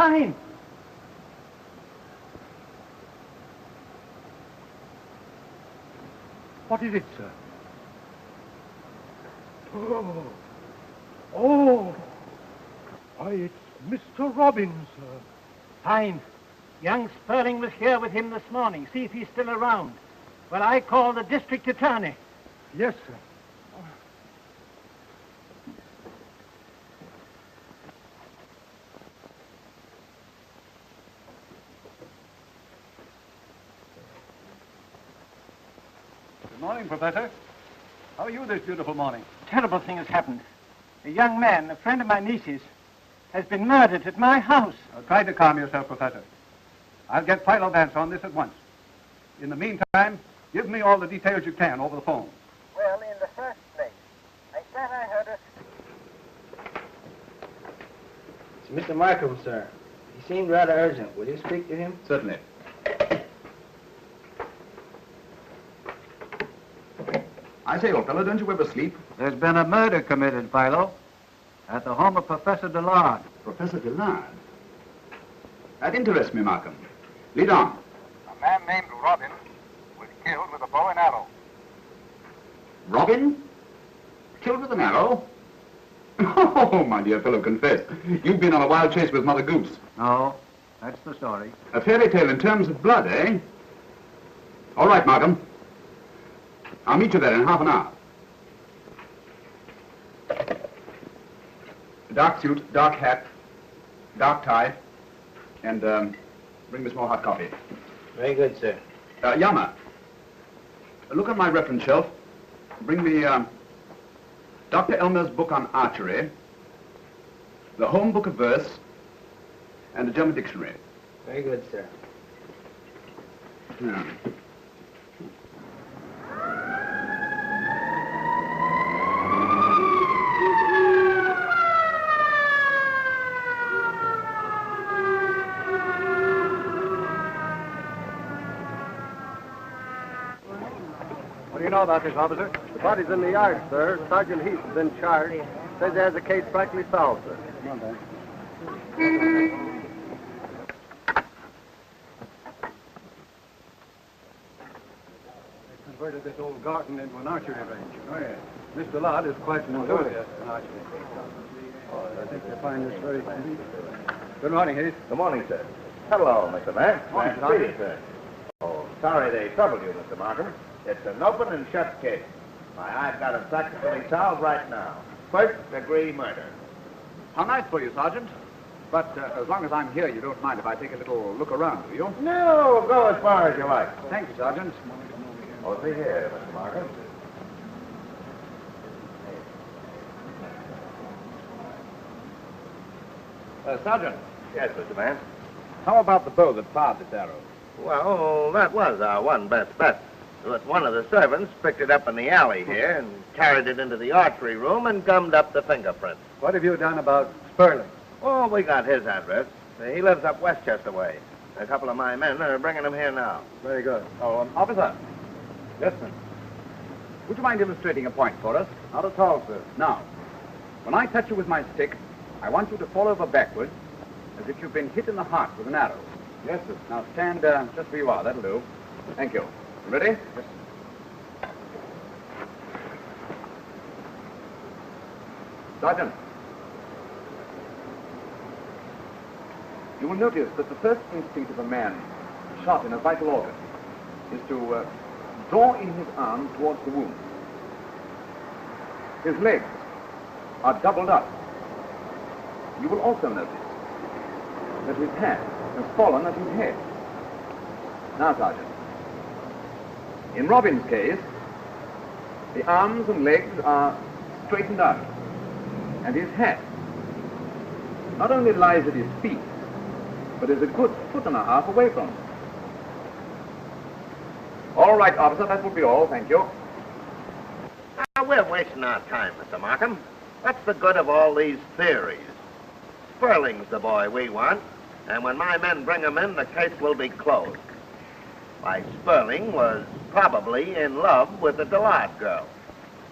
Fine. What is it, sir? Oh. Oh. Why, it's Mr. Robbins, sir. Fine. Young Sperling was here with him this morning. See if he's still around. Well, I called the district attorney. Yes, sir. Good morning, Professor. How are you this beautiful morning? A terrible thing has happened. A young man, a friend of my niece's, has been murdered at my house. Try to calm yourself, Professor. I'll get Philo Vance on this at once. In the meantime, give me all the details you can over the phone. Well, in the first place, I thought I heard a... It's Mr. Markham, sir. He seemed rather urgent. Will you speak to him? Certainly. I say, old fellow, don't you ever sleep? There's been a murder committed, Philo, at the home of Professor Dillard. Professor Dillard? That interests me, Markham. Lead on. A man named Robin was killed with a bow and arrow. Robin? Killed with an arrow? Oh, my dear fellow, confess. You've been on a wild chase with Mother Goose. No, that's the story. A fairy tale in terms of blood, eh? All right, Markham. I'll meet you there in half an hour. Dark suit, dark hat, dark tie, and bring me some more hot coffee. Very good, sir. Yama, look on my reference shelf. Bring me Dr. Elmer's book on archery, the home book of verse, and a German dictionary. Very good, sir. Yeah. What do you know about this, officer? The body's in the yard, sir. Sergeant Heath has been charged. Says he has the case practically solved, sir. Come on, Dan. They converted this old garden into an archery range. Oh, yes. Mr. Lott is quite an enthusiast in archery. I think you'll find this very convenient. Good morning, Heath. Good morning, sir. Hello, Mr. Vance. Morning, Nice to see you, sir. Oh, sorry they troubled you, Mr. Markham. It's an open and shut case. Why, I've got it practically solved right now. First-degree murder. How nice for you, Sergeant. But as long as I'm here, you don't mind if I take a little look around, do you? No, go as far as you like. Thank you, Sergeant. Oh, see here, Mr. Markham. Sergeant, Yes, Mr. Vance. how about the bow that fired this arrow? Well, that was our one best bet. But one of the servants picked it up in the alley here and carried it into the archery room and gummed up the fingerprints. What have you done about Sperling? Oh, we got his address. He lives up Westchester way. A couple of my men are bringing him here now. Very good. Oh, officer, Yes, sir. would you mind illustrating a point for us? Not at all, sir. Now, when I touch you with my stick, I want you to fall over backwards as if you've been hit in the heart with an arrow. Yes, sir. Now stand just where you are. That'll do. Thank you. Ready? Yes, Sergeant, you will notice that the first instinct of a man shot in a vital organ is to draw in his arm towards the wound. His legs are doubled up. You will also notice that his hat has fallen at his head. Now, Sergeant, in Robin's case, the arms and legs are straightened out, and his hat not only lies at his feet, but is a good foot and a half away from him. All right, officer, that will be all. Thank you. Now, we're wasting our time, Mr. Markham. What's the good of all these theories? Sperling's the boy we want, and when my men bring him in, the case will be closed. Why, Sperling was probably in love with the Dillard girl.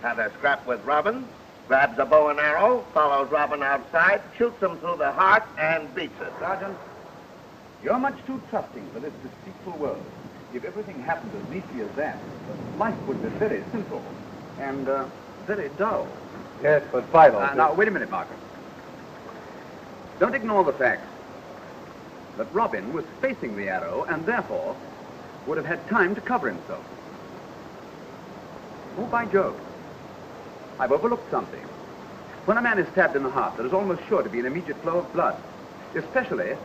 Had a scrap with Robin, grabs a bow and arrow, follows Robin outside, shoots him through the heart, and beats it. Sergeant, you're much too trusting for this deceitful world. If everything happened as neatly as that, life would be very simple and very dull. Yes, but Philo... Now, wait a minute, Markham. Don't ignore the fact that Robin was facing the arrow and therefore would have had time to cover himself. Oh, by Jove, I've overlooked something. When a man is stabbed in the heart, there is almost sure to be an immediate flow of blood, especially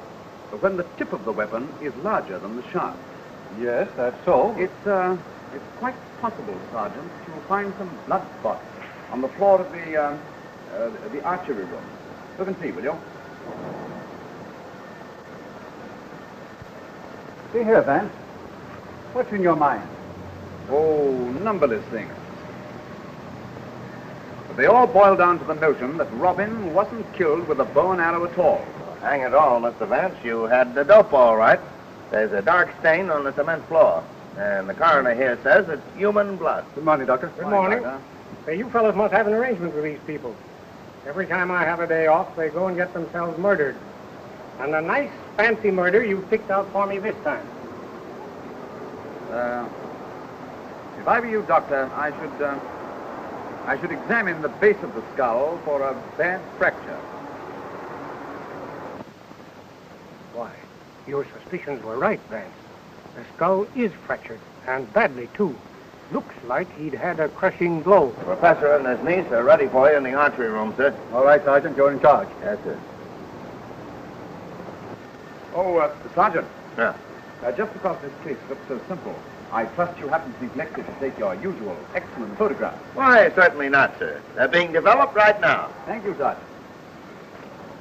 when the tip of the weapon is larger than the shaft. Yes, that's so. It's quite possible, Sergeant, you'll find some blood spots on the floor of the archery room. Look and see, will you? See here, Vance. What's in your mind? Oh, numberless things. But they all boil down to the notion that Robin wasn't killed with a bow and arrow at all. Hang it all, Mr. Vance, you had the dope all right. There's a dark stain on the cement floor, and the coroner here says it's human blood. Good morning, Doctor. Good morning. Doctor. Hey, you fellas must have an arrangement with these people. Every time I have a day off, they go and get themselves murdered. And a nice, fancy murder you picked out for me this time. If I were you, Doctor, I should examine the base of the skull for a bad fracture. Why, your suspicions were right, Vance. The skull is fractured, and badly, too. Looks like he'd had a crushing blow. The professor and his niece are ready for you in the archery room, sir. All right, Sergeant, you're in charge. Yes, sir. Oh, Sergeant. Yeah. Just because this case looks so simple, I trust you haven't neglected to take your usual excellent photographs. Why, certainly not, sir. They're being developed right now. Thank you, Sergeant.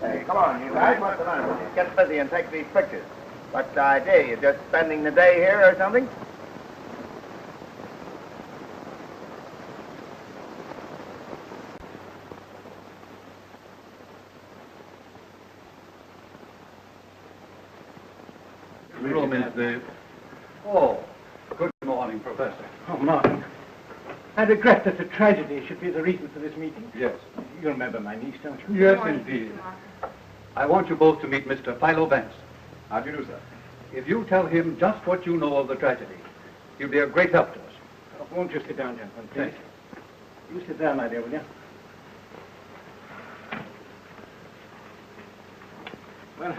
Hey, come on, you guys. What's the matter? Get busy and take these pictures. What's the idea? You just spending the day here or something? The room is the... Oh, good morning, Professor. Oh, Martin. I regret that the tragedy should be the reason for this meeting. Yes. You remember my niece, don't you? Yes, indeed. I want you both to meet Mr. Philo Vance. How do you do, sir? If you tell him just what you know of the tragedy, he'll be a great help to us. Oh, won't you sit down, gentlemen, please? You sit down, my dear, will you? Well,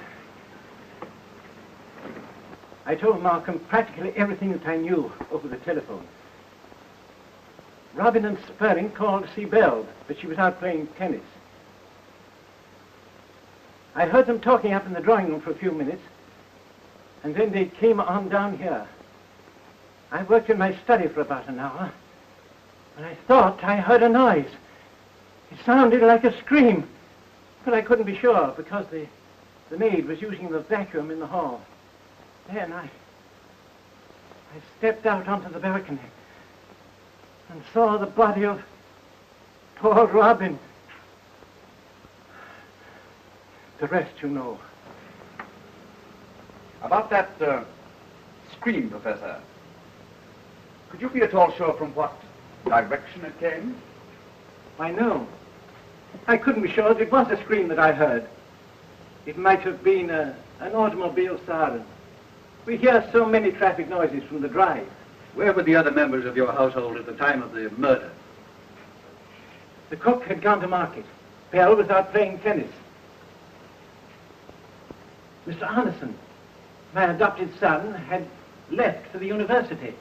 I told Markham practically everything that I knew over the telephone. Robin and Spurling called to see Belle, but she was out playing tennis. I heard them talking up in the drawing room for a few minutes, and then they came on down here. I worked in my study for about an hour, and I thought I heard a noise. It sounded like a scream, but I couldn't be sure because the maid was using the vacuum in the hall. Then I stepped out onto the balcony and saw the body of poor Robin. The rest you know. About that scream, Professor, could you be at all sure from what direction it came? I know. I couldn't be sure that it was a scream that I heard. It might have been an automobile siren. We hear so many traffic noises from the drive. Where were the other members of your household at the time of the murder? The cook had gone to market. Belle was out playing tennis. Mr. Anderson, my adopted son, had left for the university.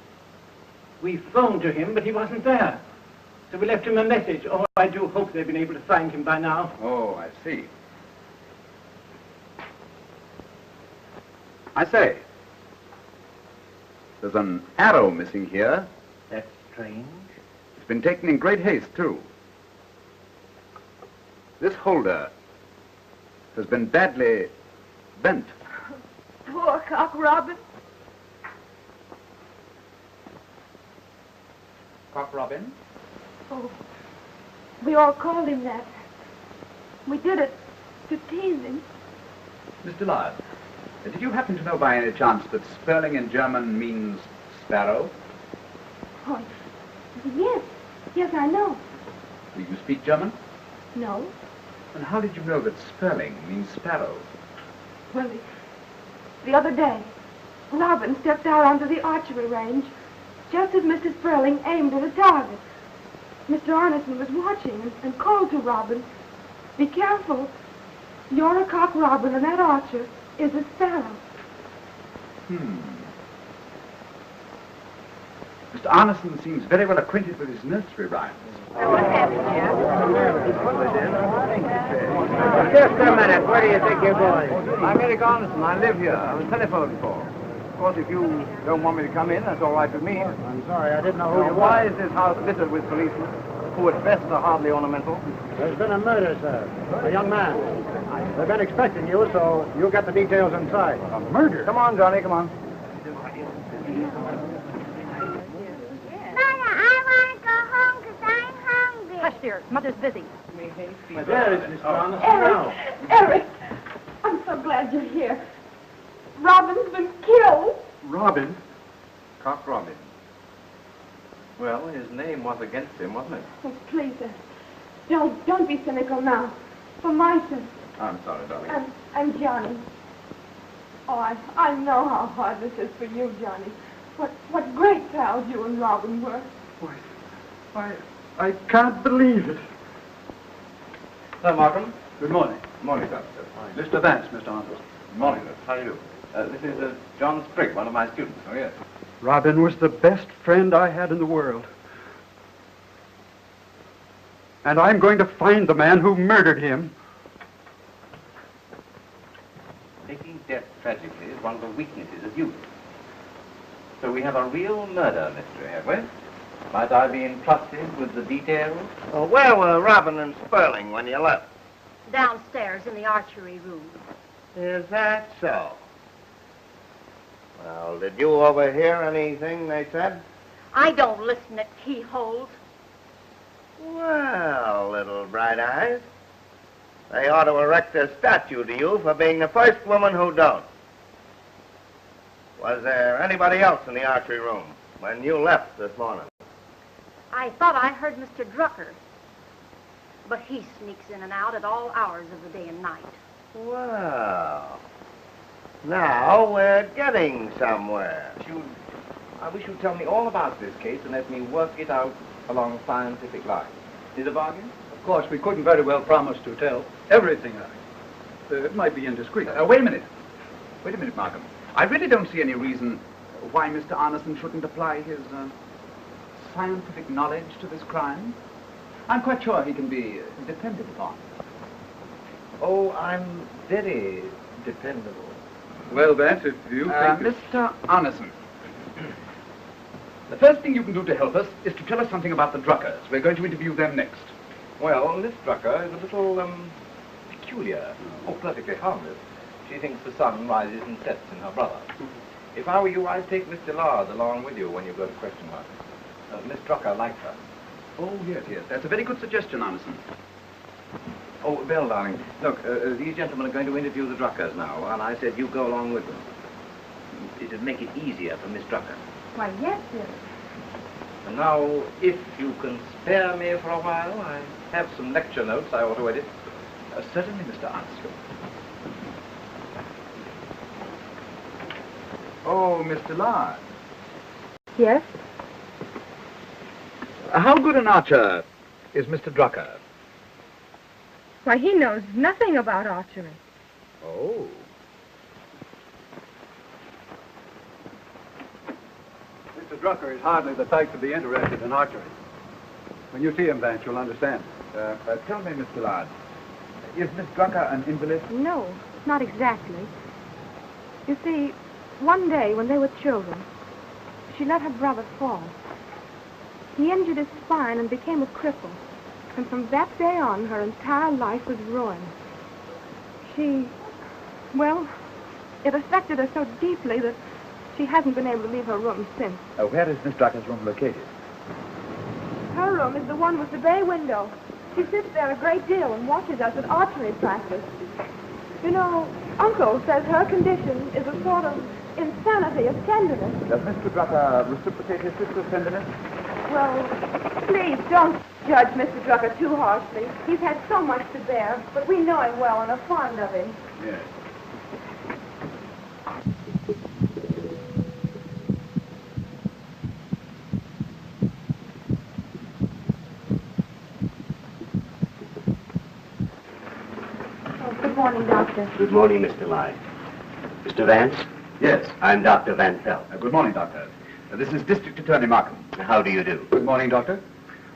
We phoned to him, but he wasn't there. So we left him a message. Oh, I do hope they've been able to find him by now. Oh, I see. I say, there's an arrow missing here. That's strange. It's been taken in great haste, too. This holder has been badly bent. Poor Cock Robin. Cock Robin? Oh, we all called him that. We did it to tease him. Mr. Lard, did you happen to know by any chance that Spurling in German means sparrow? Oh, yes. Yes, I know. Do you speak German? No. And how did you know that Sperling means sparrow? Well, the other day, Robin stepped out onto the archery range just as Mr. Sperling aimed at a target. Mr. Arneson was watching and called to Robin, "Be careful. You're a cock robin and that archer is a sparrow." Mr. Arneson seems very well acquainted with his nursery rhymes. Just a minute. Where do you think you're going? I'm Eric Arneson. I live here. I was telephoned for. Of course, if you don't want me to come in, that's all right with me. I'm sorry, I didn't know who you were. Why is this house littered with policemen, who at best are hardly ornamental? There's been a murder, sir. A young man. They've been expecting you, so you'll get the details inside. A murder? Come on, Johnny, come on. Hush, dear. Mother's busy. There is Mr. Arneson now. Eric! I'm so glad you're here. Robin's been killed. Robin? Cock Robin. Well, his name was against him, wasn't it? Oh, please, don't be cynical now. For my sake. I'm sorry, darling. And Johnny. Oh, I know how hard this is for you, Johnny. What great pals you and Robin were. Why, I can't believe it. Hello, Markham. Good morning. Morning, Doctor. Mr. Vance, Mr. Arneson. Morning, sir. How do you do? This is John Sprigg, one of my students. Oh, yes. Robin was the best friend I had in the world. And I'm going to find the man who murdered him. Taking death tragically is one of the weaknesses of youth. So we have a real murder mystery, have we? Might I be entrusted with the details? Well, where were Robin and Sperling when you left? Downstairs in the archery room. Is that so? Well, did you overhear anything they said? I don't listen at keyholes. Well, little bright eyes, they ought to erect a statue to you for being the first woman who don't. Was there anybody else in the archery room when you left this morning? I thought I heard Mr. Drucker, but he sneaks in and out at all hours of the day and night. Well, now we're getting somewhere. I wish you'd tell me all about this case and let me work it out along scientific lines. Is it a bargain? Of course, we couldn't very well promise to tell everything. It might be indiscreet. Wait a minute. Wait a minute, Markham. I really don't see any reason why Mr. Arneson shouldn't apply his scientific knowledge to this crime. I'm quite sure he can be depended upon. Oh, I'm very dependable. Well, Vance, if you think... Mr. Arneson, the first thing you can do to help us is to tell us something about the Druckers. We're going to interview them next. Well, Miss Drucker is a little, peculiar. Oh, perfectly harmless. She thinks the sun rises and sets in her brother. If I were you, I'd take Miss Dillard along with you when you go to question her. Miss Drucker likes her. Oh, yes. That's a very good suggestion, Arneson. Oh, Bill, darling, look, these gentlemen are going to interview the Druckers now, and I said you go along with them. It'd make it easier for Miss Drucker. Why, yes, sir. And now, if you can spare me for a while, I have some lecture notes I ought to edit. Certainly, Mr. Arneson. Oh, Miss Dillard. Yes? How good an archer is Mr. Drucker? Why, he knows nothing about archery. Oh. Mr. Drucker is hardly the type to be interested in archery. When you see him, Vance, you'll understand. Tell me, Miss Dillard, is Miss Drucker an invalid? No, not exactly. You see, one day when they were children, she let her brother fall. He injured his spine and became a cripple. And from that day on, her entire life was ruined. Well, it affected her so deeply that she hasn't been able to leave her room since. Where is Miss Drucker's room located? Her room is the one with the bay window. She sits there a great deal and watches us at archery practice. You know, Uncle says her condition is a sort of insanity of tenderness. Does Mr. Drucker reciprocate his sister's tenderness? Well, please don't judge Mr. Drucker too harshly. He's had so much to bear, but we know him well and are fond of him. Yes. Good morning, Doctor. Good morning, Mr. Nye. Mr. Vance? Yes. I'm Dr. Van Pelt. Good morning, Doctor. This is District Attorney Markham. How do you do? Good morning, Doctor.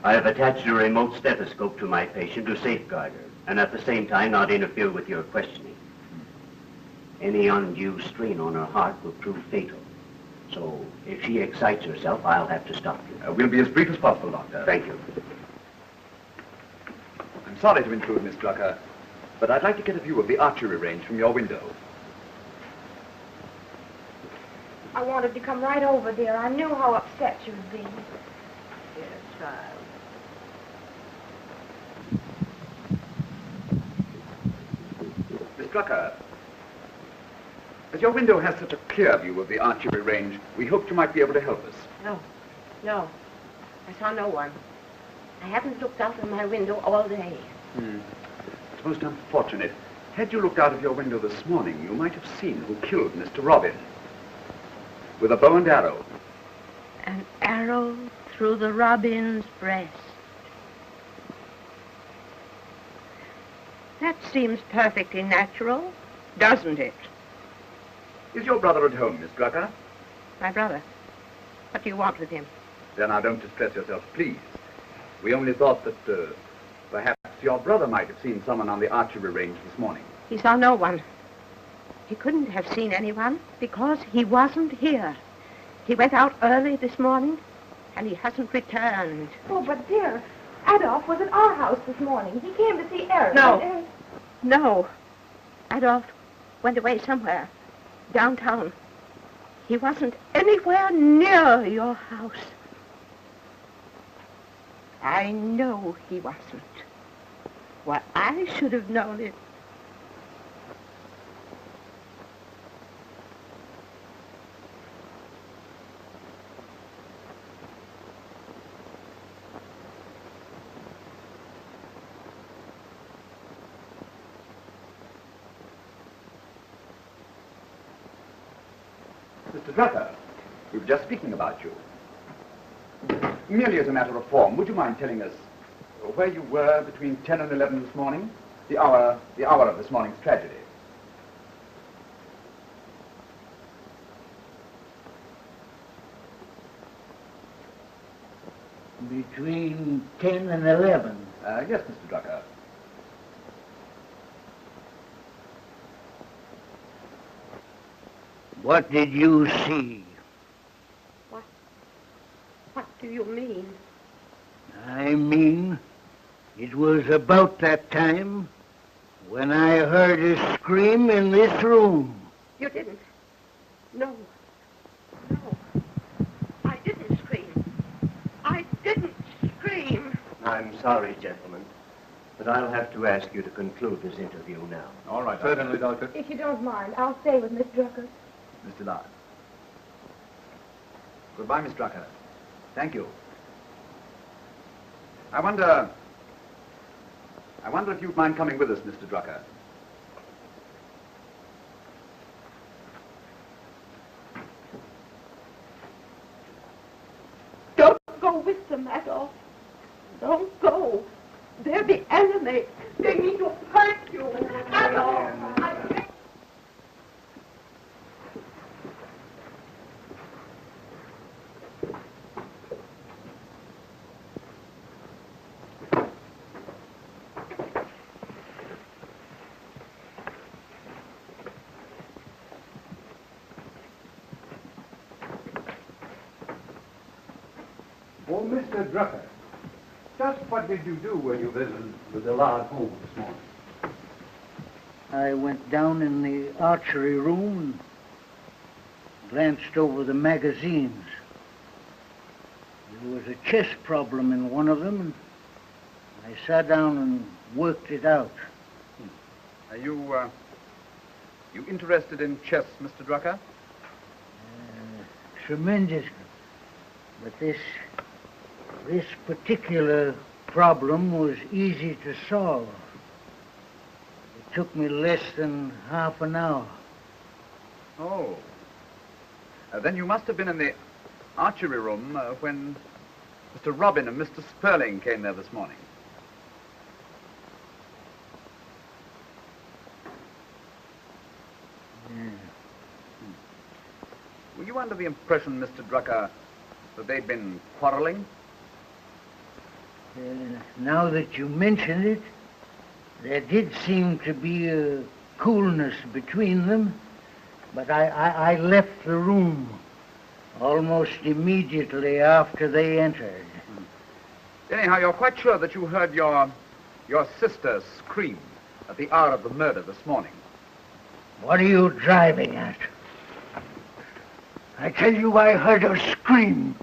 I have attached a remote stethoscope to my patient to safeguard her, and at the same time not interfere with your questioning. Any undue strain on her heart will prove fatal. So, if she excites herself, I'll have to stop you. We'll be as brief as possible, Doctor. Thank you. I'm sorry to intrude, Miss Drucker, but I'd like to get a view of the archery range from your window. I wanted to come right over, dear. I knew how upset you'd be. Yes, child. Miss Drucker, as your window has such a clear view of the archery range, we hoped you might be able to help us. No. I saw no one. I haven't looked out of my window all day. It's most unfortunate. Had you looked out of your window this morning, you might have seen who killed Mr. Robin. With a bow and arrow. An arrow through the robin's breast. That seems perfectly natural, doesn't it? Is your brother at home, Miss Drucker? My brother? What do you want with him? Then now don't distress yourself, please. We only thought that perhaps your brother might have seen someone on the archery range this morning. He saw no one. He couldn't have seen anyone because he wasn't here. He went out early this morning, and he hasn't returned. Oh, but dear, Adolf was at our house this morning. He came to see Eric. No. Adolf went away somewhere, downtown. He wasn't anywhere near your house. I know he wasn't. Why, I should have known it. Mr. Drucker, we were just speaking about you. Merely as a matter of form, would you mind telling us where you were between 10 and 11 this morning? The hour of this morning's tragedy. Between 10 and 11. Yes, Mr. Drucker. What did you see? What do you mean? I mean, it was about that time when I heard a scream in this room. You didn't. No. I didn't scream. I'm sorry, gentlemen, but I'll have to ask you to conclude this interview now. All right, certainly, Doctor. If you don't mind, I'll stay with Miss Drucker. Mr. Lard. Goodbye, Miss Drucker. Thank you. I wonder if you'd mind coming with us, Mr. Drucker. Don't go with them, Adolf. Don't go. They're the enemy. They mean to hurt you. Adolf! Oh, Mr. Drucker, just what did you do when you visited the Dillard home this morning? I went down in the archery room and glanced over the magazines. There was a chess problem in one of them, and I sat down and worked it out. Are you interested in chess, Mr. Drucker? Tremendously. But this This particular problem was easy to solve. It took me less than half an hour. Oh. Then you must have been in the archery room when Mr. Robin and Mr. Sperling came there this morning. Were you under the impression, Mr. Drucker, that they'd been quarreling? Now that you mention it, there did seem to be a coolness between them, but I left the room almost immediately after they entered. Anyhow, you're quite sure that you heard your sister scream at the hour of the murder this morning? What are you driving at? I tell you, I heard her scream.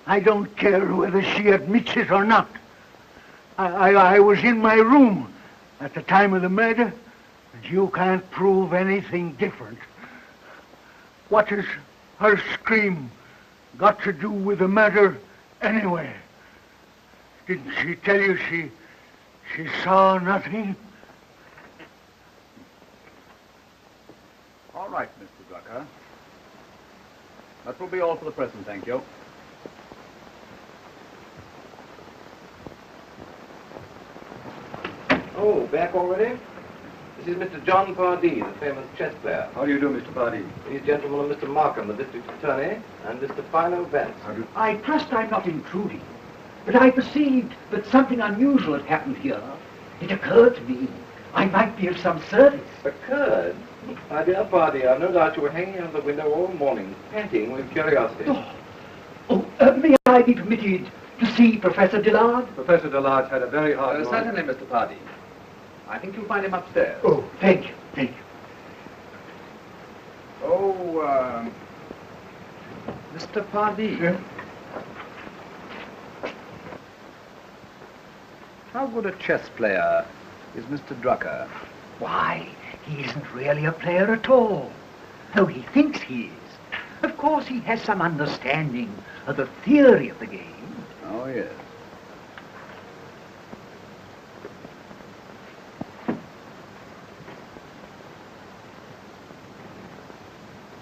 I don't care whether she admits it or not. I was in my room at the time of the murder, and you can't prove anything different. What has her scream got to do with the murder anyway? Didn't she tell you she saw nothing? All right, Mr. Drucker. That will be all for the present, thank you. Oh, back already? This is Mr. John Pardee, the famous chess player. How do you do, Mr. Pardee? These gentlemen are Mr. Markham, the district attorney, and Mr. Philo Vance. I trust I'm not intruding, but I perceived that something unusual had happened here. It occurred to me I might be of some service. Occurred? My dear Pardee, I've no doubt you were hanging out of the window all morning, panting with curiosity. May I be permitted to see Professor Dillard? Professor Dillard's had a very hard morning. Certainly, Mr. Pardee. I think you'll find him upstairs. Oh, thank you, thank you. Oh, Mr. Pardee. Yeah? How good a chess player is Mr. Drucker? Why, he isn't really a player at all, though he thinks he is. Of course, he has some understanding of the theory of the game. Oh, yes.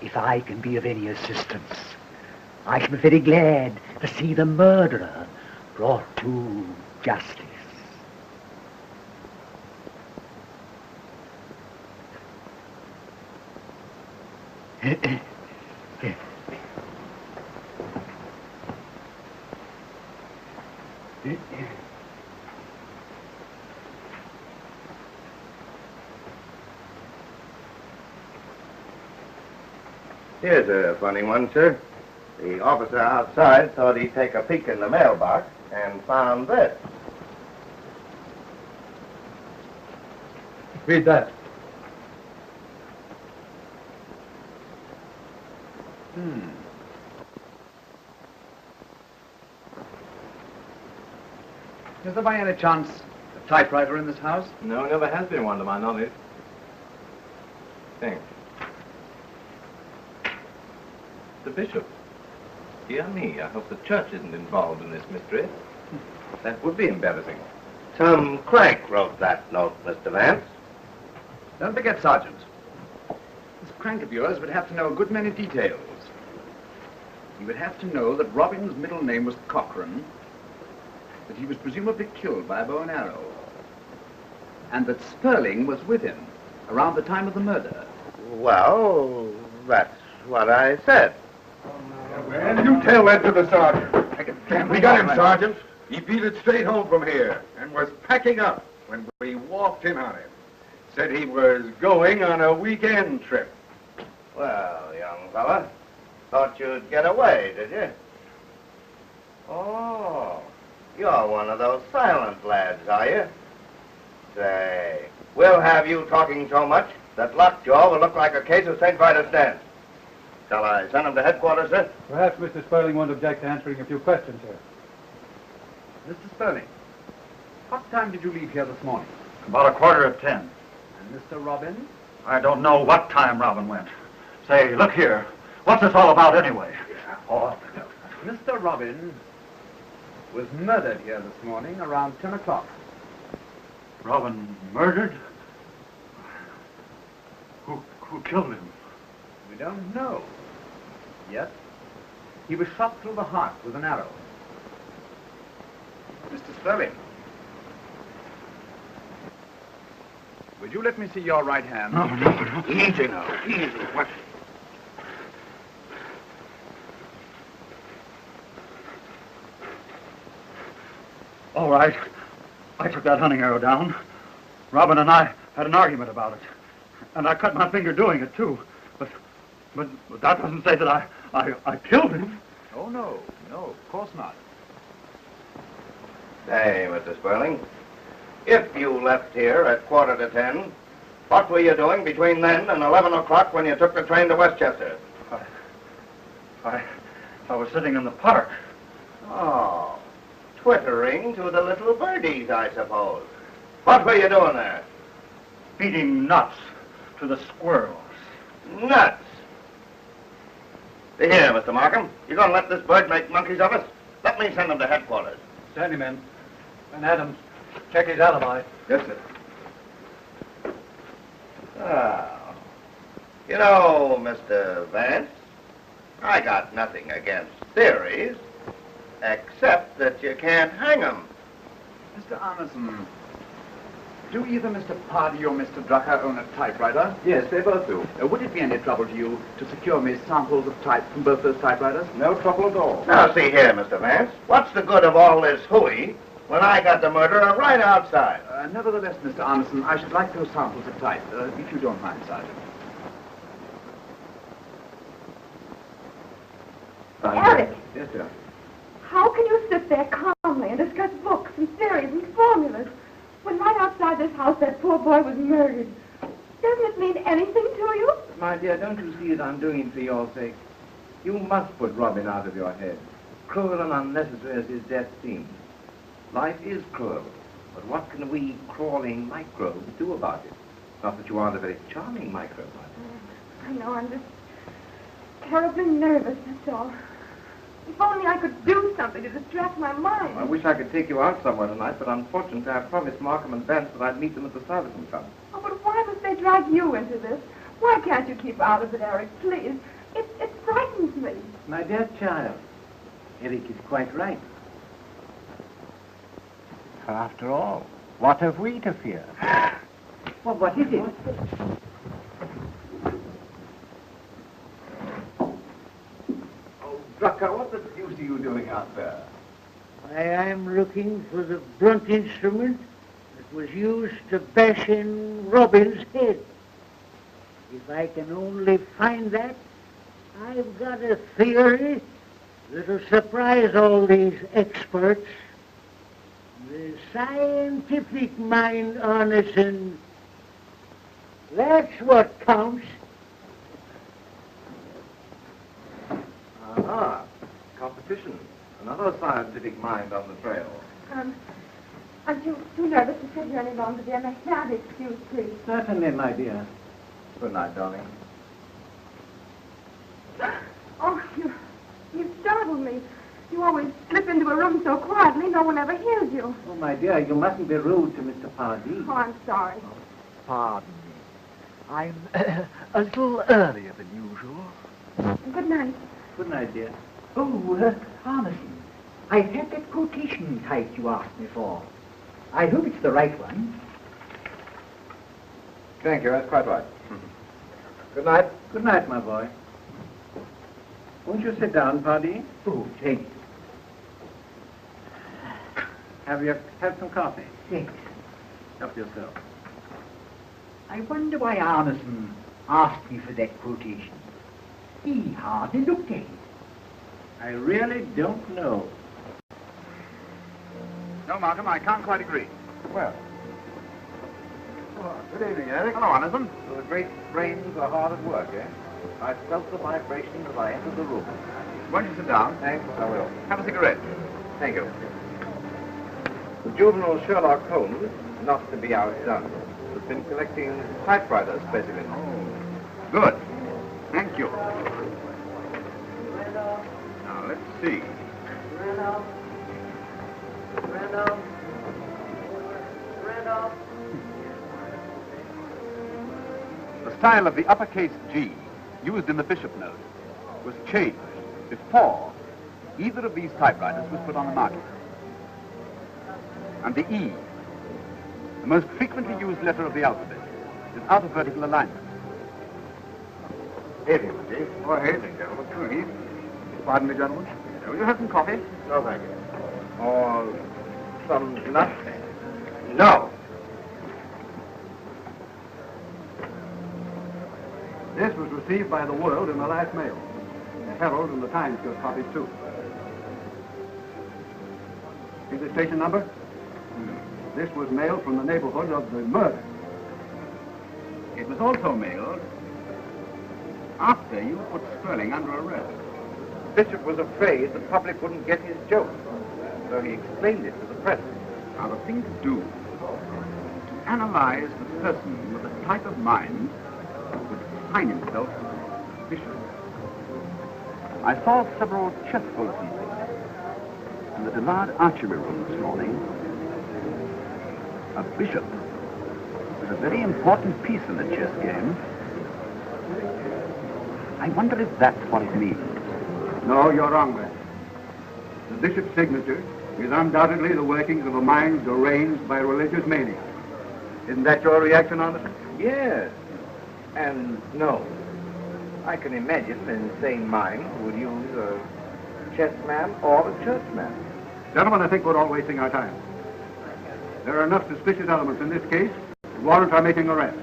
If I can be of any assistance, I shall be very glad to see the murderer brought to justice. Here's a funny one, sir. The officer outside thought he'd take a peek in the mailbox and found this. Read that. Is there by any chance a typewriter in this house? No, never has been one to my knowledge. Thanks. The bishop. Dear me, I hope the church isn't involved in this mystery. That would be embarrassing. Some crank wrote that note, Mr. Vance. Don't forget, Sergeant. This crank of yours would have to know a good many details. He would have to know that Robin's middle name was Cochrane, that he was presumably killed by a bow and arrow, and that Sperling was with him around the time of the murder. Well, that's what I said. Well, you tell that to the sergeant. We got him, Sergeant. He beat it straight home from here and was packing up when we walked in on him. Said he was going on a weekend trip. Well, young fella, thought you'd get away, did you? Oh, you're one of those silent lads, are you? Say, we'll have you talking so much that Lockjaw will look like a case of St. Vitus dance. Shall I send him to headquarters, sir? Perhaps Mr. Sperling won't object to answering a few questions, sir. Mr. Sperling, what time did you leave here this morning? About 10:15. And Mr. Robin? I don't know what time Robin went. Say, look here. What's this all about anyway? Oh, Mr. Robin, was murdered here this morning around 10 o'clock. Robin murdered? Who killed him? We don't know. Yet, he was shot through the heart with an arrow. Mr. Sterling. Would you let me see your right hand? No. Easy now, easy. What? All right. I took that hunting arrow down. Robin and I had an argument about it. And I cut my finger doing it, too. But that doesn't say that I killed him. Oh, no, of course not. Hey, Mr. Sperling, if you left here at 10:15, what were you doing between then and 11 o'clock when you took the train to Westchester? I was sitting in the park. Oh, twittering to the little birdies, I suppose. What were you doing there? Feeding nuts to the squirrels. Nuts? Here, Mr. Markham, you gonna let this bird make monkeys of us? Let me send him to headquarters. Standing men. And Adams, check his alibi. Yes, sir. Oh. You know, Mr. Vance, I got nothing against theories, except that you can't hang 'em. Mr. Arneson, do either Mr. Pardee or Mr. Drucker own a typewriter? Yes, they both do. Would it be any trouble to you to secure me samples of type from both those typewriters? No trouble at all. Now, see here, Mr. Vance, what's the good of all this hooey when I got the murderer right outside? Nevertheless, Mr. Arneson, I should like those samples of type, if you don't mind, Sergeant. Eric! Yes, sir. How can you sit there calmly and discuss books and theories and formulas when right outside this house that poor boy was murdered? Doesn't it mean anything to you? My dear, don't you see that I'm doing it for your sake? You must put Robin out of your head. Cruel and unnecessary as his death seems. Life is cruel, but what can we crawling microbes do about it? Not that you aren't a very charming microbe, I know, I'm just terribly nervous, that's all. If only I could do something to distract my mind. I wish I could take you out somewhere tonight, but unfortunately I promised Markham and Vance that I'd meet them at the Stuyvesant Club. Oh, but why must they drag you into this? Why can't you keep out of it, Eric, please? It frightens me. My dear child, Eric is quite right. After all, what have we to fear? Well, what is it? Drucker, what the deuce are you doing out there? I am looking for the blunt instrument that was used to bash in Robin's head. If I can only find that, I've got a theory that'll surprise all these experts. The scientific mind, Arneson, that's what counts. Aha, competition. Another scientific mind on the trail. Aren't you too nervous to sit here any longer, dear? May I be excused, please? Certainly, my dear. Good night, darling. Oh, you startled me. You always slip into a room so quietly, no one ever hears you. Oh, my dear, you mustn't be rude to Mr. Pardee. Oh, I'm sorry. Pardon me. I'm a little earlier than usual. Good night. Good night, dear. Oh, Arneson, I've had that quotation typed you asked me for. I hope it's the right one. Thank you, that's quite right. Good night. Good night, my boy. Won't you sit down, Pardee? Oh, thank you. Have some coffee? Thanks. Help yourself. I wonder why Arneson asked me for that quotation. He hardly looked at it. I really don't know. No, Markham, I can't quite agree. Well. Oh, good evening, Eric. Hello, Arneson. So the great brains are hard at work, eh? I felt the vibration as I entered the room. Won't you sit down? Thanks, I will. Have a cigarette. Thank you. The juvenile Sherlock Holmes, not to be outdone, has been collecting typewriter specimens. Good. Thank you. Now, let's see. The style of the uppercase G used in the bishop note was changed before either of these typewriters was put on the market. And the E, the most frequently used letter of the alphabet, is out of vertical alignment. Evening, Chief. Oh, evening, gentlemen. Good evening. Pardon me, gentlemen. Will you have some coffee? No, thank you. Or some nuts? No. This was received by the World in the last mail. The Herald and the Times got copies, too. See the station number? This was mailed from the neighborhood of the murder. It was also mailed after you put Sperling under arrest. Bishop was afraid the public wouldn't get his joke, so he explained it to the press. Now, the thing to do, to analyze the person with the type of mind would define himself as Bishop. I saw several chess bulletins in the Dillard archery room this morning. A bishop is a very important piece in the chess game. I wonder if that's what it means. No, you're wrong, man. The bishop's signature is undoubtedly the workings of a mind deranged by religious mania. Isn't that your reaction on it? Yes. And no. I can imagine an insane mind would use a chessman or a churchman. Gentlemen, I think we're all wasting our time. There are enough suspicious elements in this case to warrant our making arrests.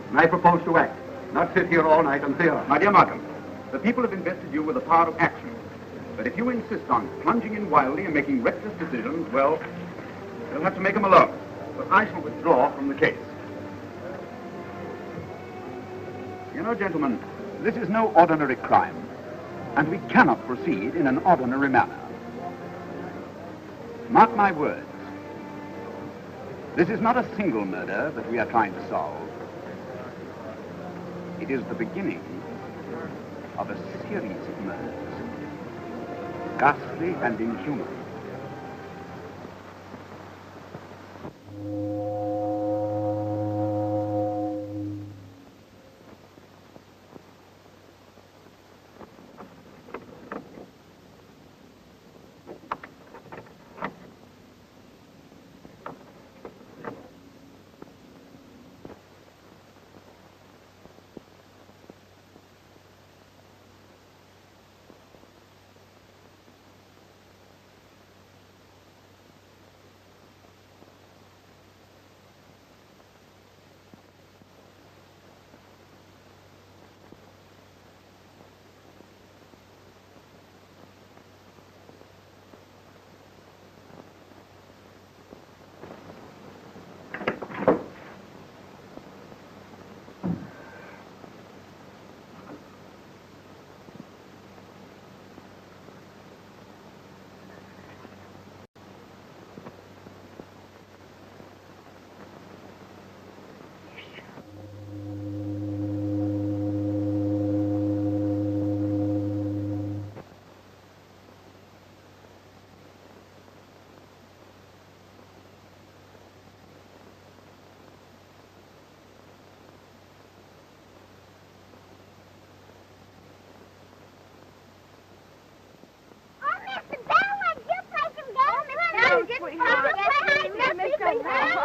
And I propose to act, not sit here all night and theorize. My dear Markham, the people have invested you with the power of action. But if you insist on plunging in wildly and making reckless decisions, well, you'll have to make them alone. But I shall withdraw from the case. You know, gentlemen, this is no ordinary crime, and we cannot proceed in an ordinary manner. Mark my words. This is not a single murder that we are trying to solve. It is the beginning of a series of murders, ghastly and inhuman.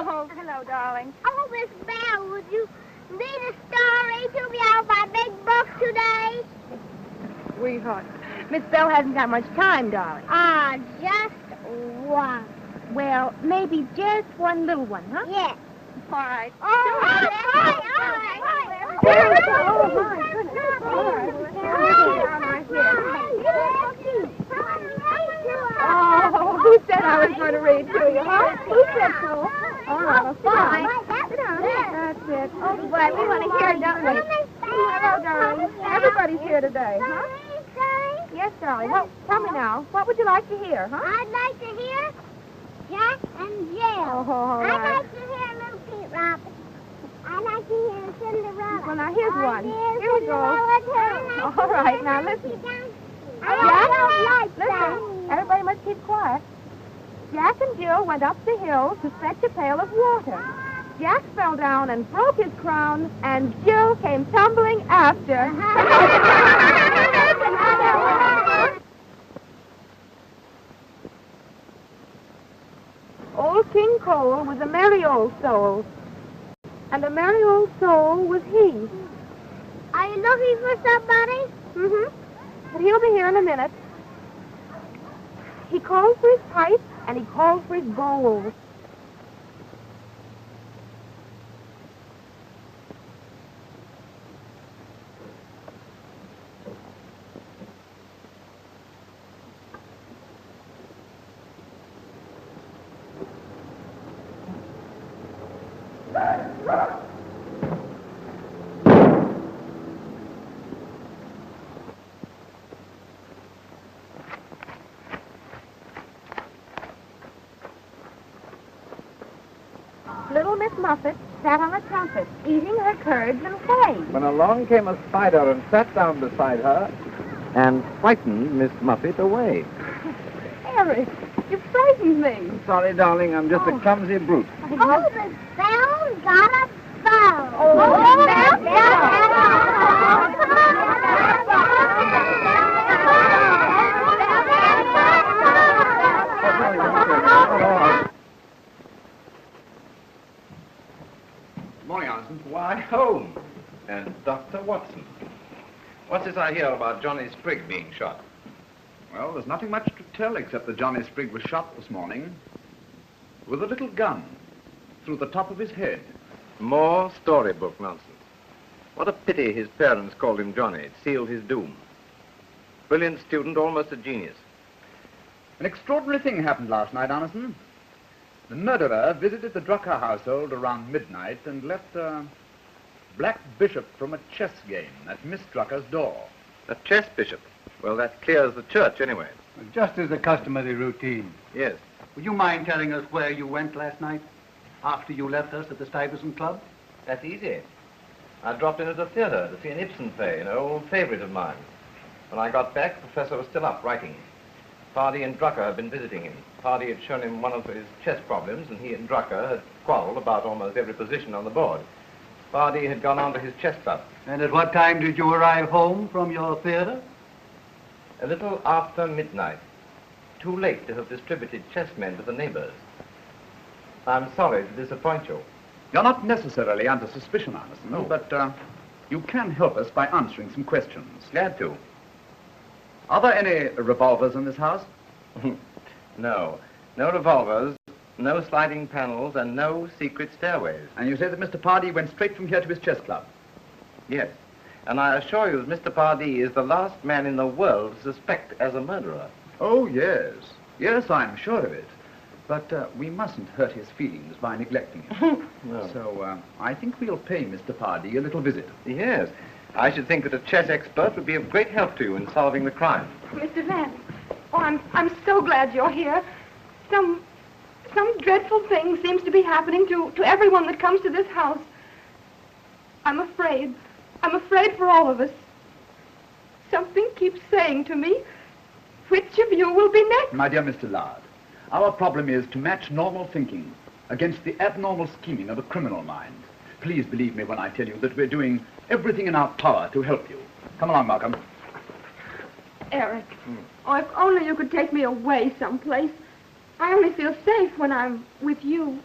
Oh, hello, darling. Oh, Miss Bell, would you read a story to me out of my big book today? Sweetheart, Miss Bell hasn't got much time, darling. Ah, just one. Well, maybe just one little one, huh? Yes. All right. All right. Oh, who said I was going to read to you, huh? Who said so? All right, well, fine. That's it. Oh, boy, we want to hear, don't we? Hello, darling. Everybody's here today, huh? Yes, darling. Well, tell me now, what would you like to hear, huh? I'd like to hear Jack and Jill. Oh, all right. I'd like to hear Little Pete Robin. I'd like to hear Cinderella. Well, now, here's one. Here we go. All All right, now, listen. I don't like Listen, everybody must keep quiet. Jack and Jill went up the hill to fetch a pail of water. Jack fell down and broke his crown, and Jill came tumbling after. Old King Cole was a merry old soul, and a merry old soul was he. Are you looking for somebody? Mm-hmm. But he'll be here in a minute. He called for his pipe, and he called for his bowl. Little Miss Muffet sat on a trumpet, eating her curds and whey. When along came a spider and sat down beside her and frightened Miss Muffet away. Eric, you frightened me. Sorry, darling, I'm just a clumsy brute. Oh, the bell got a bow. Oh, the bell Morning, Anderson. Why, home. And Dr. Watson. What's this I hear about Johnny Sprigg being shot? Well, there's nothing much to tell except that Johnny Sprigg was shot this morning with a little gun through the top of his head. More storybook nonsense. What a pity his parents called him Johnny. It sealed his doom. Brilliant student, almost a genius. An extraordinary thing happened last night, Anderson. The murderer visited the Drucker household around midnight and left a black bishop from a chess game at Miss Drucker's door. A chess bishop? Well, that clears the church anyway. Just as a customary routine. Yes. Would you mind telling us where you went last night, after you left us at the Stuyvesant Club? That's easy. I dropped in at the theater to see an Ibsen play, an old favorite of mine. When I got back, the professor was still up writing. Pardee and Drucker had been visiting him. Pardee had shown him one of his chess problems, and he and Drucker had quarreled about almost every position on the board. Pardee had gone on to his chess club. And at what time did you arrive home from your theater? A little after midnight. Too late to have distributed chessmen to the neighbors. I'm sorry to disappoint you. You're not necessarily under suspicion, Anderson, No. but you can help us by answering some questions. Glad to. Are there any revolvers in this house? No. No revolvers, no sliding panels, and no secret stairways. And you say that Mr. Pardee went straight from here to his chess club? Yes. And I assure you that Mr. Pardee is the last man in the world to suspect as a murderer. Oh, yes. Yes, I'm sure of it. But we mustn't hurt his feelings by neglecting him. No. So I think we'll pay Mr. Pardee a little visit. Yes. I should think that a chess expert would be of great help to you in solving the crime. Mr. Vance, oh, I'm so glad you're here. Some dreadful thing seems to be happening to everyone that comes to this house. I'm afraid. I'm afraid for all of us. Something keeps saying to me, which of you will be next? My dear Mr. Lard, our problem is to match normal thinking against the abnormal scheming of a criminal mind. Please believe me when I tell you that we're doing everything in our power to help you. Come along, Malcolm. Eric, oh, if only you could take me away someplace. I only feel safe when I'm with you.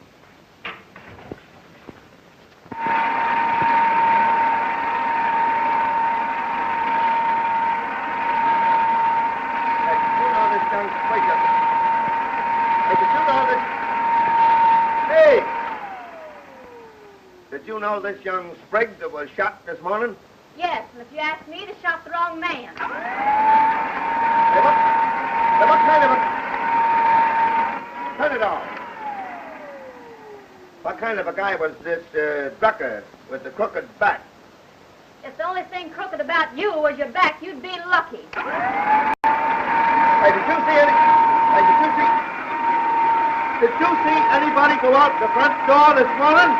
Did you know this young Sprigg that was shot this morning? Yes, and if you ask me, they shot the wrong man. Hey, what kind of a... Turn it off. What kind of a guy was this Drucker with the crooked back? If the only thing crooked about you was your back, you'd be lucky. Hey, did you see any... Hey, Did you see anybody go out the front door this morning?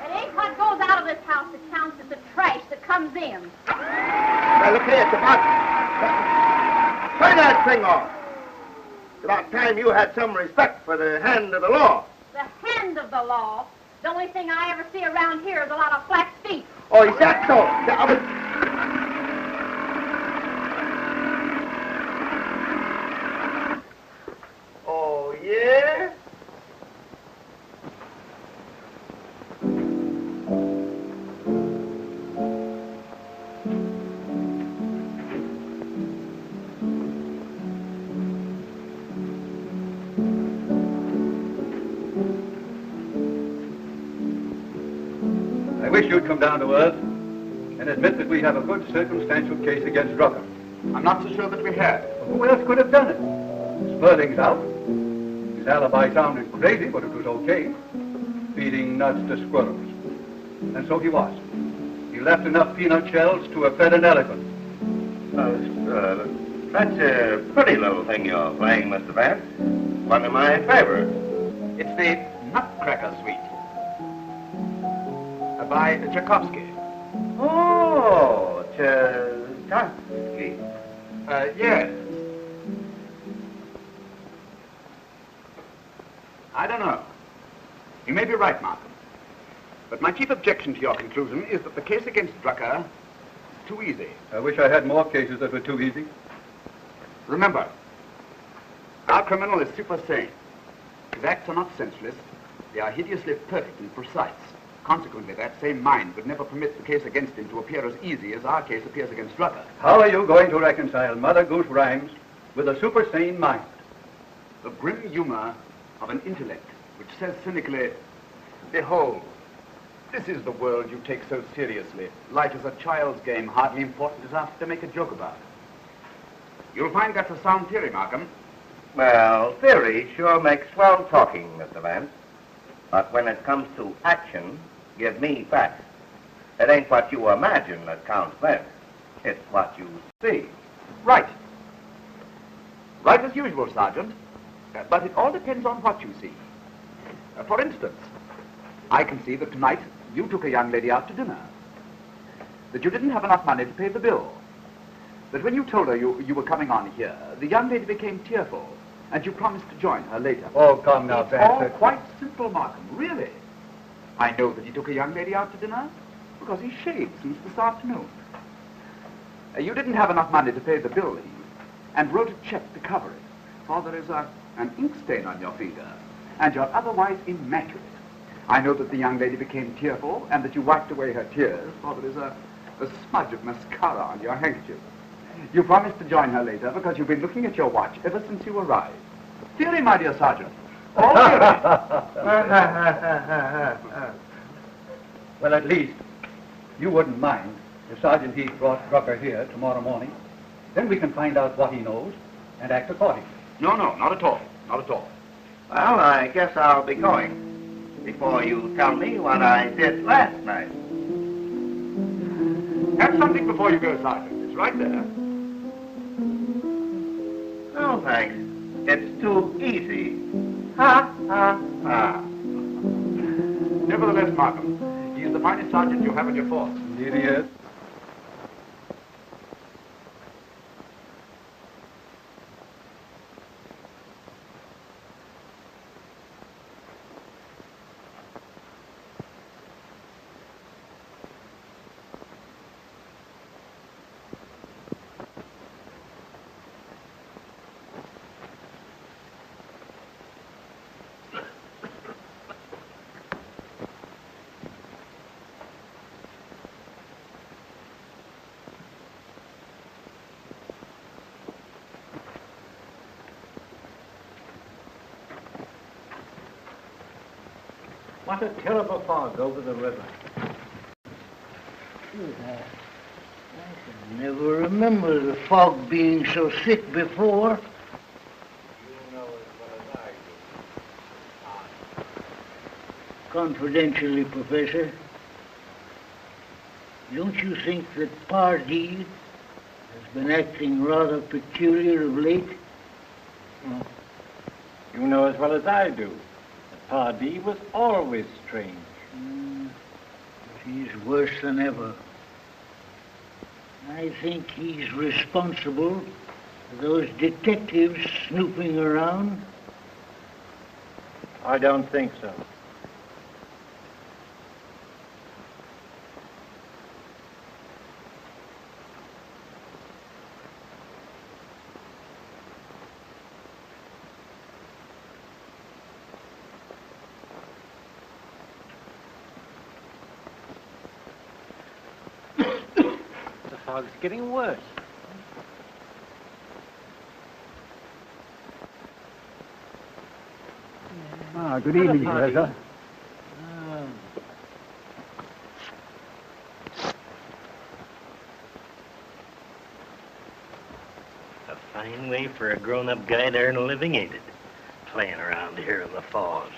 It ain't what goes out of this house that counts, it's the trash that comes in. Now, look here, it's about... Turn that thing off. It's about time you had some respect for the hand of the law. The hand of the law? The only thing I ever see around here is a lot of flat feet. Oh, is that so? Oh, yeah? I wish you'd come down to earth and admit that we have a good circumstantial case against Drucker. I'm not so sure that we have. Who else could have done it? Sperling's out. His alibi sounded crazy, but it was okay. Feeding nuts to squirrels. And so he was. He left enough peanut shells to have fed an elephant. That's a pretty little thing you're playing, Mr. Vance. One of my favorites. It's the Nutcracker Suite by Tchaikovsky. Oh, Tchaikovsky. Yes. I don't know. You may be right, Markham. But my chief objection to your conclusion is that the case against Drucker is too easy. I wish I had more cases that were too easy. Remember, our criminal is super sane. His acts are not senseless. They are hideously perfect and precise. Consequently, that same mind would never permit the case against him to appear as easy as our case appears against Drucker. How are you going to reconcile Mother Goose rhymes with a super sane mind? The grim humor of an intellect which says cynically, behold, this is the world you take so seriously. Life is a child's game, hardly important enough to make a joke about. You'll find that's a sound theory, Markham. Well, theory sure makes swell talking, Mr. Vance. But when it comes to action, give me facts. It ain't what you imagine that counts then. It's what you see. Right. Right as usual, Sergeant. But it all depends on what you see. For instance, I can see that tonight you took a young lady out to dinner. That you didn't have enough money to pay the bill. That when you told her you were coming on here, the young lady became tearful, and you promised to join her later. Oh, come now, It's Vance. all quite simple, Markham, really. I know that he took a young lady out to dinner because he shaved since this afternoon. You didn't have enough money to pay the bill, Eve, and wrote a check to cover it, for there is an ink stain on your finger, and you're otherwise immaculate. I know that the young lady became tearful, and that you wiped away her tears, for there is a smudge of mascara on your handkerchief. You promised to join her later because you've been looking at your watch ever since you arrived. Theory, my dear Sergeant. All theory. Well, at least you wouldn't mind if Sergeant Heath brought Drucker here tomorrow morning. Then we can find out what he knows and act accordingly. No, not at all. Not at all. Well, I guess I'll be going before you tell me what I did last night. Have something before you go, Sergeant. It's right there. No, thanks. It's too easy. Ha, ha, ha. Nevertheless, Markham, he is the finest sergeant you have in your force. Indeed he is. What a terrible fog over the river. I can never remember the fog being so thick before. You know as well as I do. Confidentially, Professor, don't you think that Pardee has been acting rather peculiar of late? You know as well as I do. Pardee was always strange. But he's worse than ever. I think he's responsible Are those detectives snooping around? I don't think so. The fog's getting worse. Good evening, Professor. A fine way for a grown-up guy to earn a living, ain't it? Playing around here in the fog.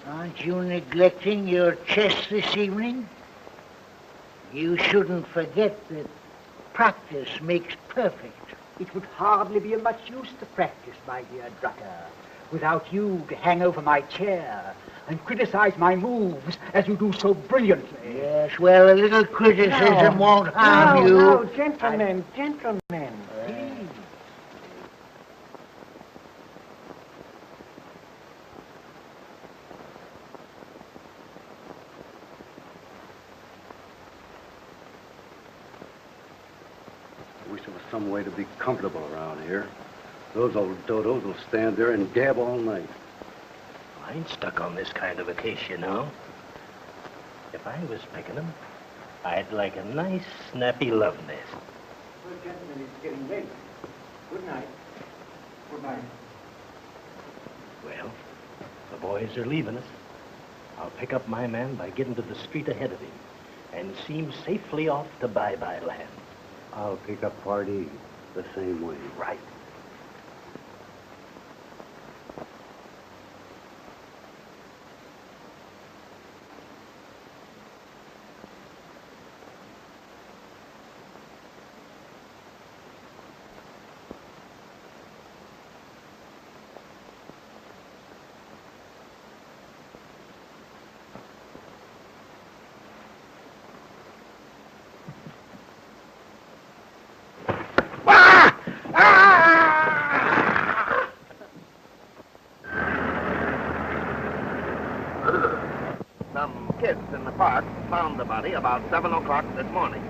Aren't you neglecting your chess this evening? You shouldn't forget that practice makes perfect. It would hardly be of much use to practice, my dear Drucker, without you to hang over my chair and criticize my moves as you do so brilliantly. Yes, well, a little criticism won't harm you. No, gentlemen, gentlemen. Please. I wish there was some way to be comfortable around here. Those old dodos will stand there and gab all night. I ain't stuck on this kind of a case, you know. If I was picking them, I'd like a nice, snappy love nest. Well, gentlemen, it's getting late. Good night. Good night. Well, the boys are leaving us. I'll pick up my man by getting to the street ahead of him and see him safely off to bye-bye land. I'll pick up Pardee the same way. Right. Some kids in the park found the body about 7 o'clock this morning.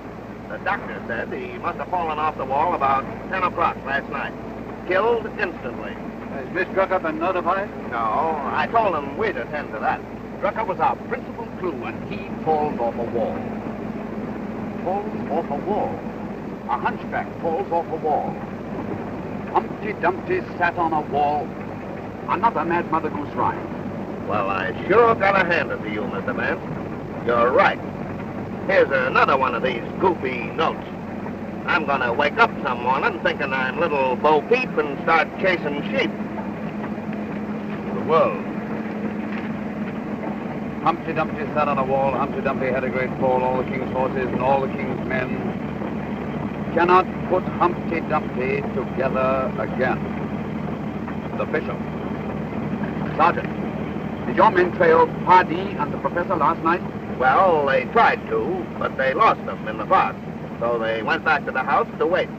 The doctor said he must have fallen off the wall about 10 o'clock last night. Killed instantly. Has Miss Drucker been notified? No, I told him we'd attend to that. Drucker was our principal clue, and he falls off a wall. Falls off a wall? A hunchback falls off a wall. Humpty Dumpty sat on a wall. Another Mad Mother Goose rhyme. Well, I sure gotta hand it to you, Mr. Vance. You're right. Here's another one of these goofy notes. I'm gonna wake up some morning thinking I'm little Bo Peep and start chasing sheep. The world. Humpty Dumpty sat on a wall. Humpty Dumpty had a great fall. All the king's horses and all the king's men cannot put Humpty Dumpty together again. The bishop. Sergeant, did your men trail Pardee and the professor last night? Well, they tried to, but they lost them in the fog. So they went back to the house to wait.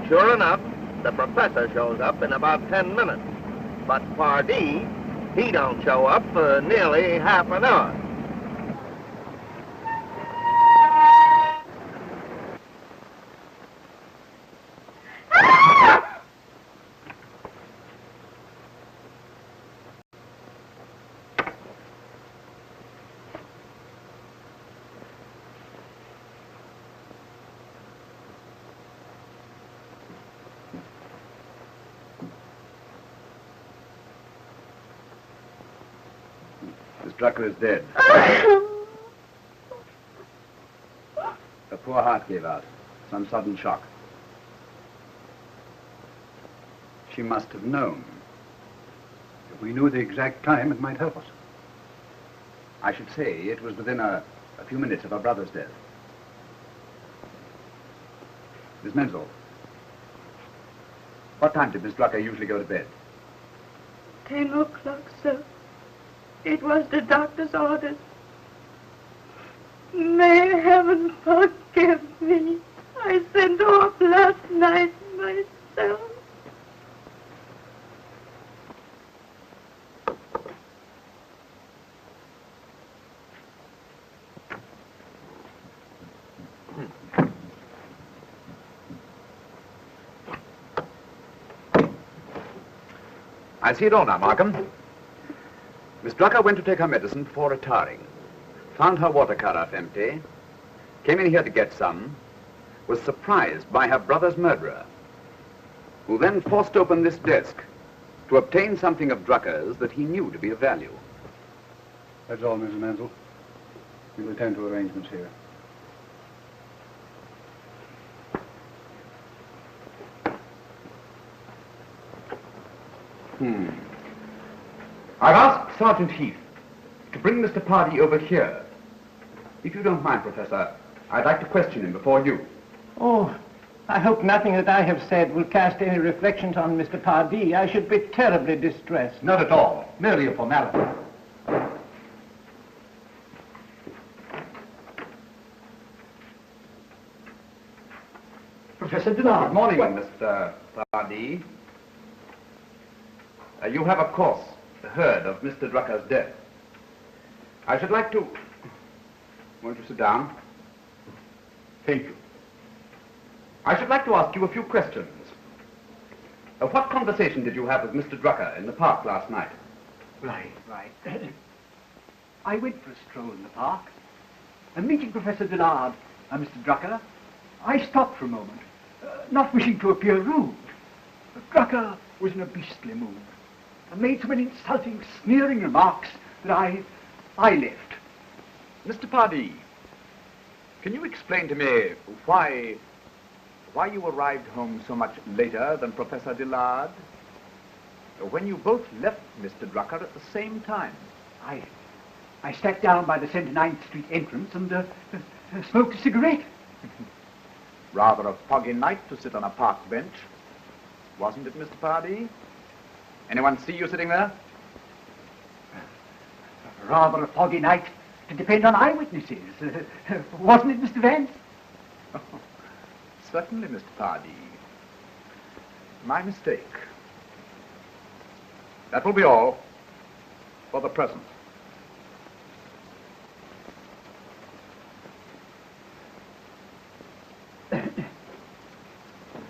Sure enough, the professor shows up in about 10 minutes. But Pardee, he don't show up for nearly half an hour. Miss Drucker is dead. Her poor heart gave out. Some sudden shock. She must have known. If we knew the exact time, it might help us. I should say it was within a few minutes of her brother's death. Miss Menzel, what time did Miss Drucker usually go to bed? 10 o'clock, sir. It was the doctor's orders. May heaven forgive me. I sent off last night my soon. I see it all now, Markham. Miss Drucker went to take her medicine before retiring, found her water carafe empty, came in here to get some, was surprised by her brother's murderer, who then forced open this desk to obtain something of Drucker's that he knew to be of value. That's all, Mrs. Mansell. We'll attend to arrangements here. I've asked Sergeant Heath to bring Mr. Pardee over here. If you don't mind, Professor, I'd like to question him before you. Oh, I hope nothing that I have said will cast any reflections on Mr. Pardee. I should be terribly distressed. Not at all. Merely a formality. Professor Dillard. Good morning, Mr. Pardee. You have, of course, heard of Mr. Drucker's death. I should like to... Won't you sit down? Thank you. I should like to ask you a few questions. What conversation did you have with Mr. Drucker in the park last night? Right. I went for a stroll in the park, and meeting Professor Dillard and Mr. Drucker, I stopped for a moment, not wishing to appear rude. But Drucker was in a beastly mood, and made so many insulting, sneering remarks that I left. Mr. Pardee, can you explain to me why you arrived home so much later than Professor Dillard, when you both left Mr. Drucker at the same time? I sat down by the 79th Street entrance and smoked a cigarette. Rather a foggy night to sit on a park bench, wasn't it, Mr. Pardee? Anyone see you sitting there? Rather a foggy night to depend on eyewitnesses. Wasn't it, Mr. Vance? Oh, certainly, Mr. Pardee. My mistake. That will be all for the present.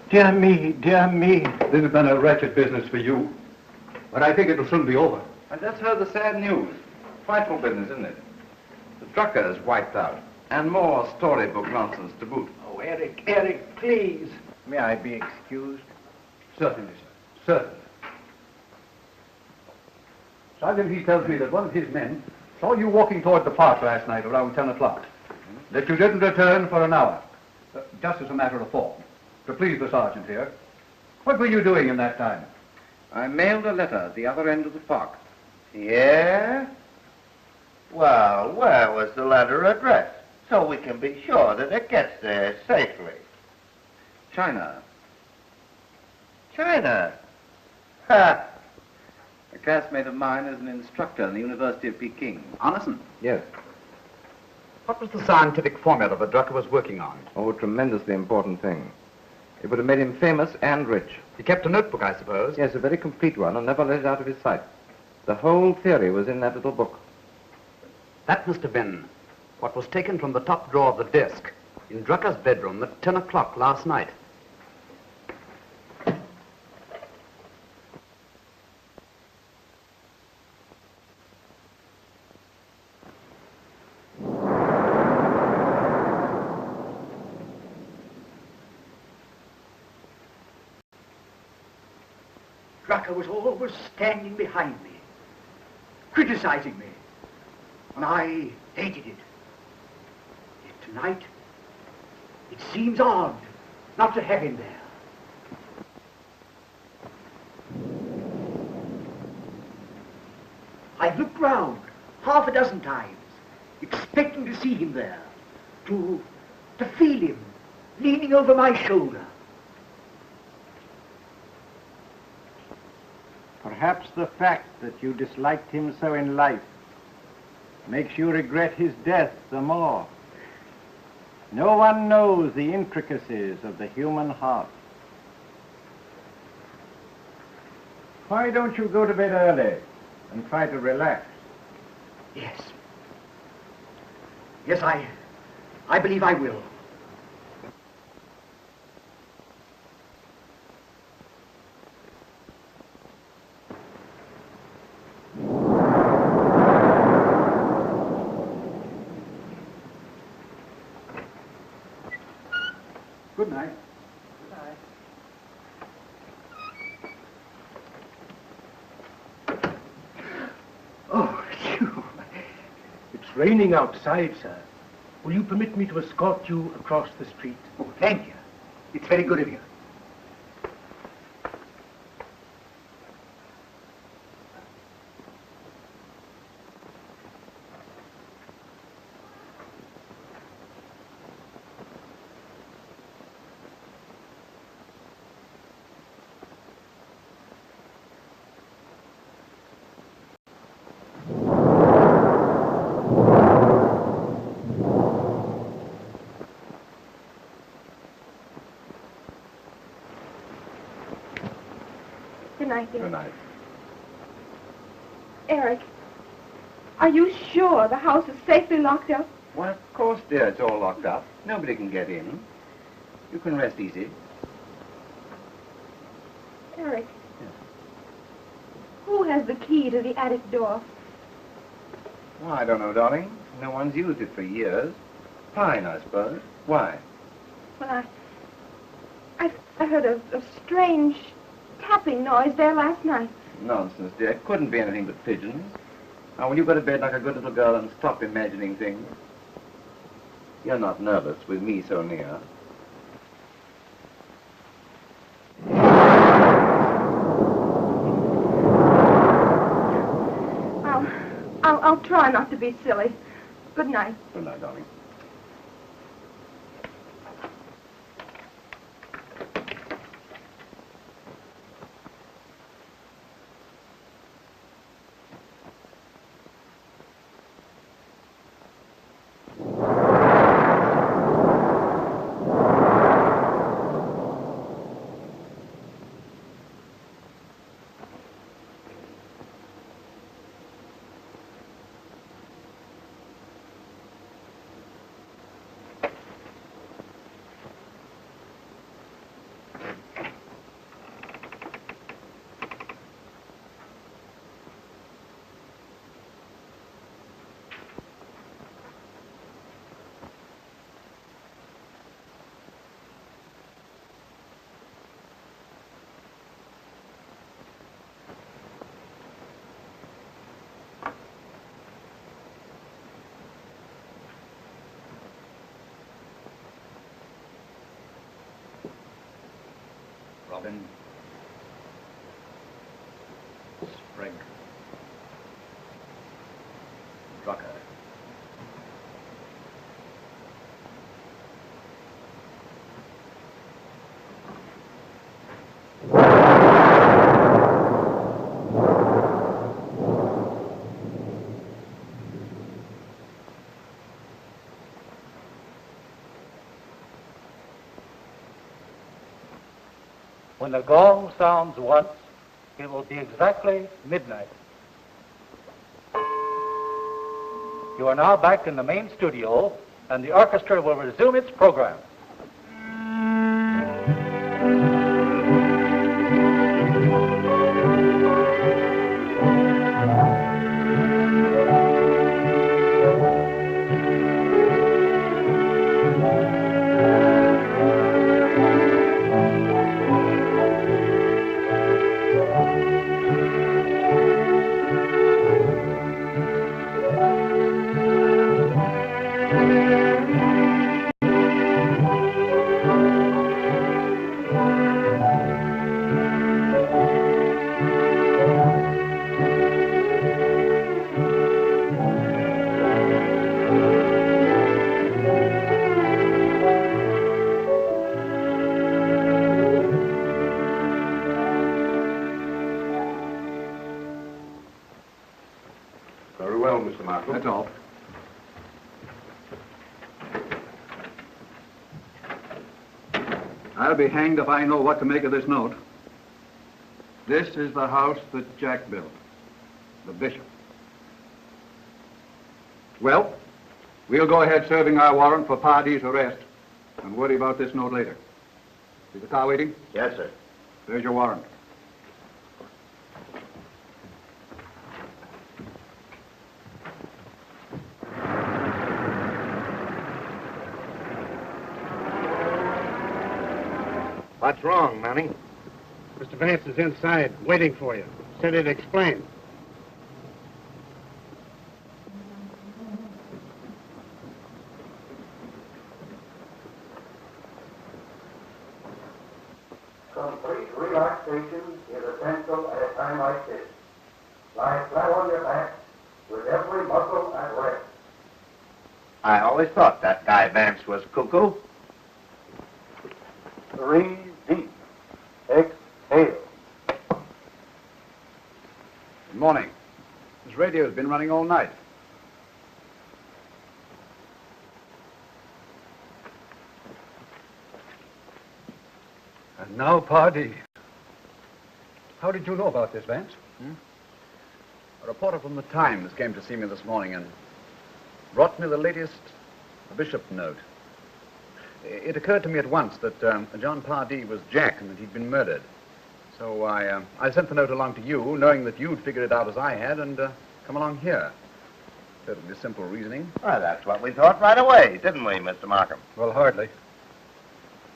Dear me, dear me. This has been a wretched business for you, but I think it'll soon be over. I just heard the sad news. Frightful business, isn't it? The Drucker is wiped out, and more storybook nonsense to boot. Oh, Eric, please. May I be excused? Certainly, sir. Certainly. Sergeant, he tells me that one of his men saw you walking toward the park last night around 10 o'clock. That you didn't return for an hour. Just as a matter of form. To please the sergeant here. What were you doing in that time? I mailed a letter at the other end of the park. Yeah? Well, where was the letter addressed? So we can be sure that it gets there safely. China. China? Ha! A classmate of mine is an instructor in the University of Peking. Anderson? Yes. What was the scientific formula that Drucker was working on? Oh, a tremendously important thing. It would have made him famous and rich. He kept a notebook, I suppose? Yes, a very complete one, and never let it out of his sight. The whole theory was in that little book. That must have been what was taken from the top drawer of the desk in Drucker's bedroom at 10 o'clock last night. Drucker was always standing behind me, criticizing me, and I hated it. Yet tonight, it seems odd not to have him there. I've looked round half a dozen times, expecting to see him there, to feel him leaning over my shoulder. Perhaps the fact that you disliked him so in life makes you regret his death the more. No one knows the intricacies of the human heart. Why don't you go to bed early and try to relax? Yes. Yes, I believe I will. Good night. Oh, you. It's raining outside, sir. Will you permit me to escort you across the street? Oh, thank you. It's very good of you. Good night, dear. Good night. Eric, are you sure the house is safely locked up? Why, of course, dear, it's all locked up. Nobody can get in. You can rest easy. Eric, who has the key to the attic door? Well, I don't know, darling. No one's used it for years. Fine, I suppose. Why? Well, I heard a strange tapping noise there last night. Nonsense, dear. It couldn't be anything but pigeons. Now, will you go to bed like a good little girl and stop imagining things? You're not nervous with me so near. I'll try not to be silly. Good night. Good night, darling. Robin. Sprague. Drucker. When the gong sounds once, it will be exactly midnight. You are now back in the main studio, and the orchestra will resume its program. Very well, Mr. Marshall. That's all. I'll be hanged if I know what to make of this note. This is the house that Jack built. The bishop. Well, we'll go ahead serving our warrant for Pardee's arrest and worry about this note later. Is the car waiting? Yes, sir. There's your warrant. What's wrong, Manning? Mr. Vance is inside, waiting for you. Said he'd explain. Complete relaxation is essential at a time like this. Lie flat on your back with every muscle at rest. I always thought that guy Vance was cuckoo. 3 deep. Exhale. Good morning. This radio's been running all night. And now, Pardee. How did you know about this, Vance? A reporter from the Times came to see me this morning and brought me the latest bishop note. It occurred to me at once that John Pardee was Jack and that he'd been murdered. So I sent the note along to you, knowing that you'd figured it out as I had and come along here. Perfectly simple reasoning. Well, that's what we thought right away, didn't we, Mr. Markham? Well, hardly.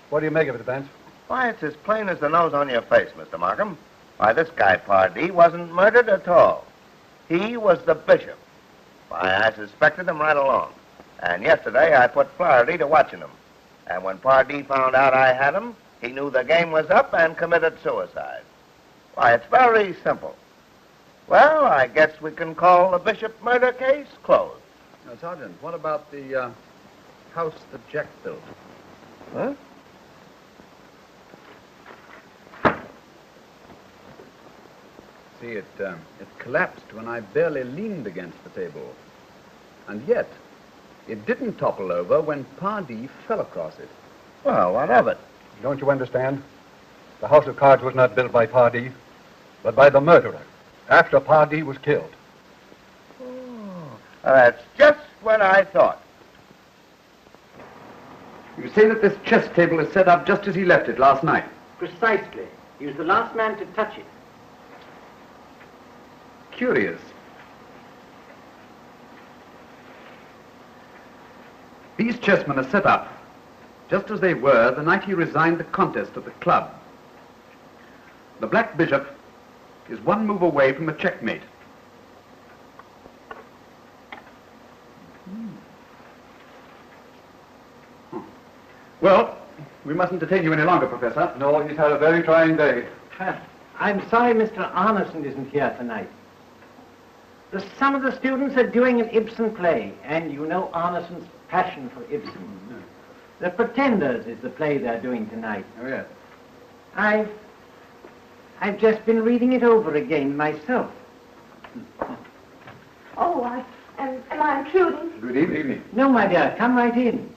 What do you make of it, Vance? Why, it's as plain as the nose on your face, Mr. Markham. Why, this guy Pardee wasn't murdered at all. He was the bishop. Why, I suspected him right along. And yesterday I put Flaherty to watching him. And when Pardee found out I had him, he knew the game was up and committed suicide. Why, it's very simple. Well, I guess we can call the bishop murder case closed. Now, Sergeant, what about the house that Jack built? Huh? See, it collapsed when I barely leaned against the table. And yet, it didn't topple over when Pardee fell across it. Well, what of it? Don't you understand? The house of cards was not built by Pardee, but by the murderer, after Pardee was killed. That's just what I thought. You say that this chess table is set up just as he left it last night? Precisely. He was the last man to touch it. Curious. These chessmen are set up just as they were the night he resigned the contest at the club. The Black Bishop is one move away from a checkmate. Well, we mustn't detain you any longer, Professor. No, he's had a very trying day. I'm sorry Mr. Arneson isn't here tonight. Some of the students are doing an Ibsen play, and you know Arneson's passion for Ibsen. The Pretenders is the play they're doing tonight. Oh, yes. I've just been reading it over again myself. Oh, am I intruding? Good evening. No, my dear, come right in.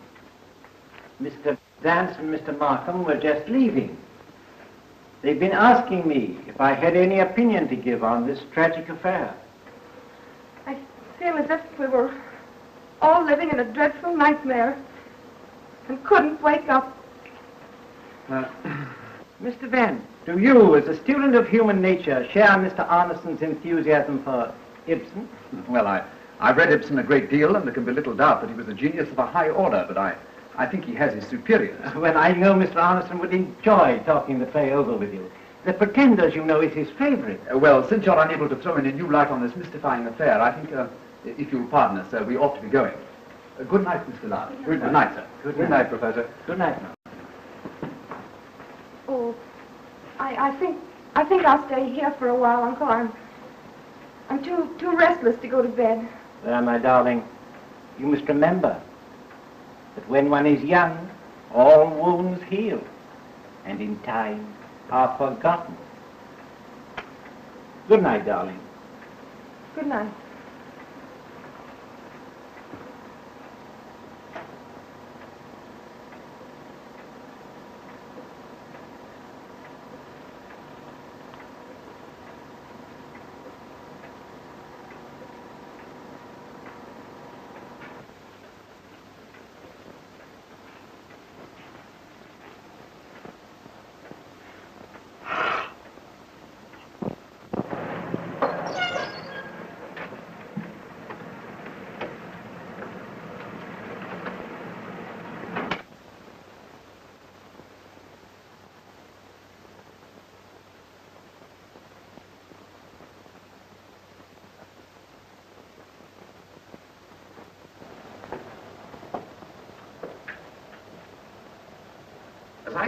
Mr. Vance and Mr. Markham were just leaving. They've been asking me if I had any opinion to give on this tragic affair. I feel as if we were all living in a dreadful nightmare and couldn't wake up. Mr. Vance, do you, as a student of human nature, share Mr. Arneson's enthusiasm for Ibsen? Well, I've read Ibsen a great deal, and there can be little doubt that he was a genius of a high order, but I think he has his superiors. Well, I know Mr. Arneson would enjoy talking the play over with you. The Pretenders, you know, is his favorite. Well, since you're unable to throw in a new light on this mystifying affair, I think, if you'll pardon us, we ought to be going. Good night, Mr. Lard. Good night, sir. Good night, Professor. Good night, ma'am. Oh, I think I'll stay here for a while, Uncle. I'm too restless to go to bed. Well, my darling, you must remember that when one is young, all wounds heal, and in time are forgotten. Good night, darling. Good night.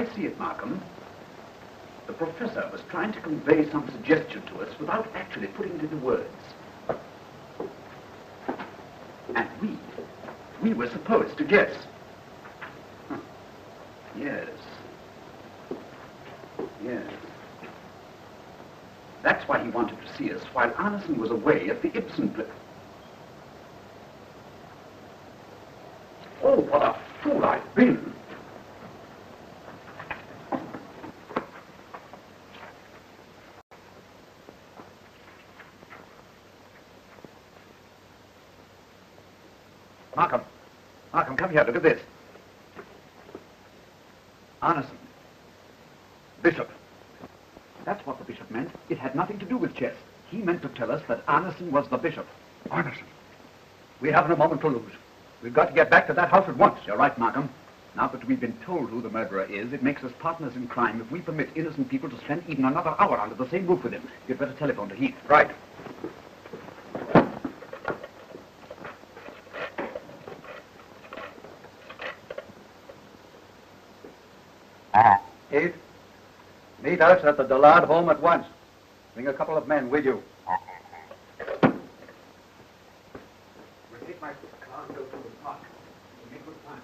I see it, Markham, the professor was trying to convey some suggestion to us without actually putting it into words. And we were supposed to guess. Huh. Yes. Yes. That's why he wanted to see us while Anderson was away at the Ibsen play. Oh, what a fool I've been. Markham, come here, look at this. Anderson. Bishop. That's what the bishop meant. It had nothing to do with chess. He meant to tell us that Anderson was the bishop. Anderson. We haven't a moment to lose. We've got to get back to that house at once. You're right, Markham. Now that we've been told who the murderer is, it makes us partners in crime if we permit innocent people to spend even another hour under the same roof with him. You'd better telephone to Heath. Right. Heath, meet us at the Dillard home at once. Bring a couple of men with you. We'll take my car and go to the park. We'll make good time.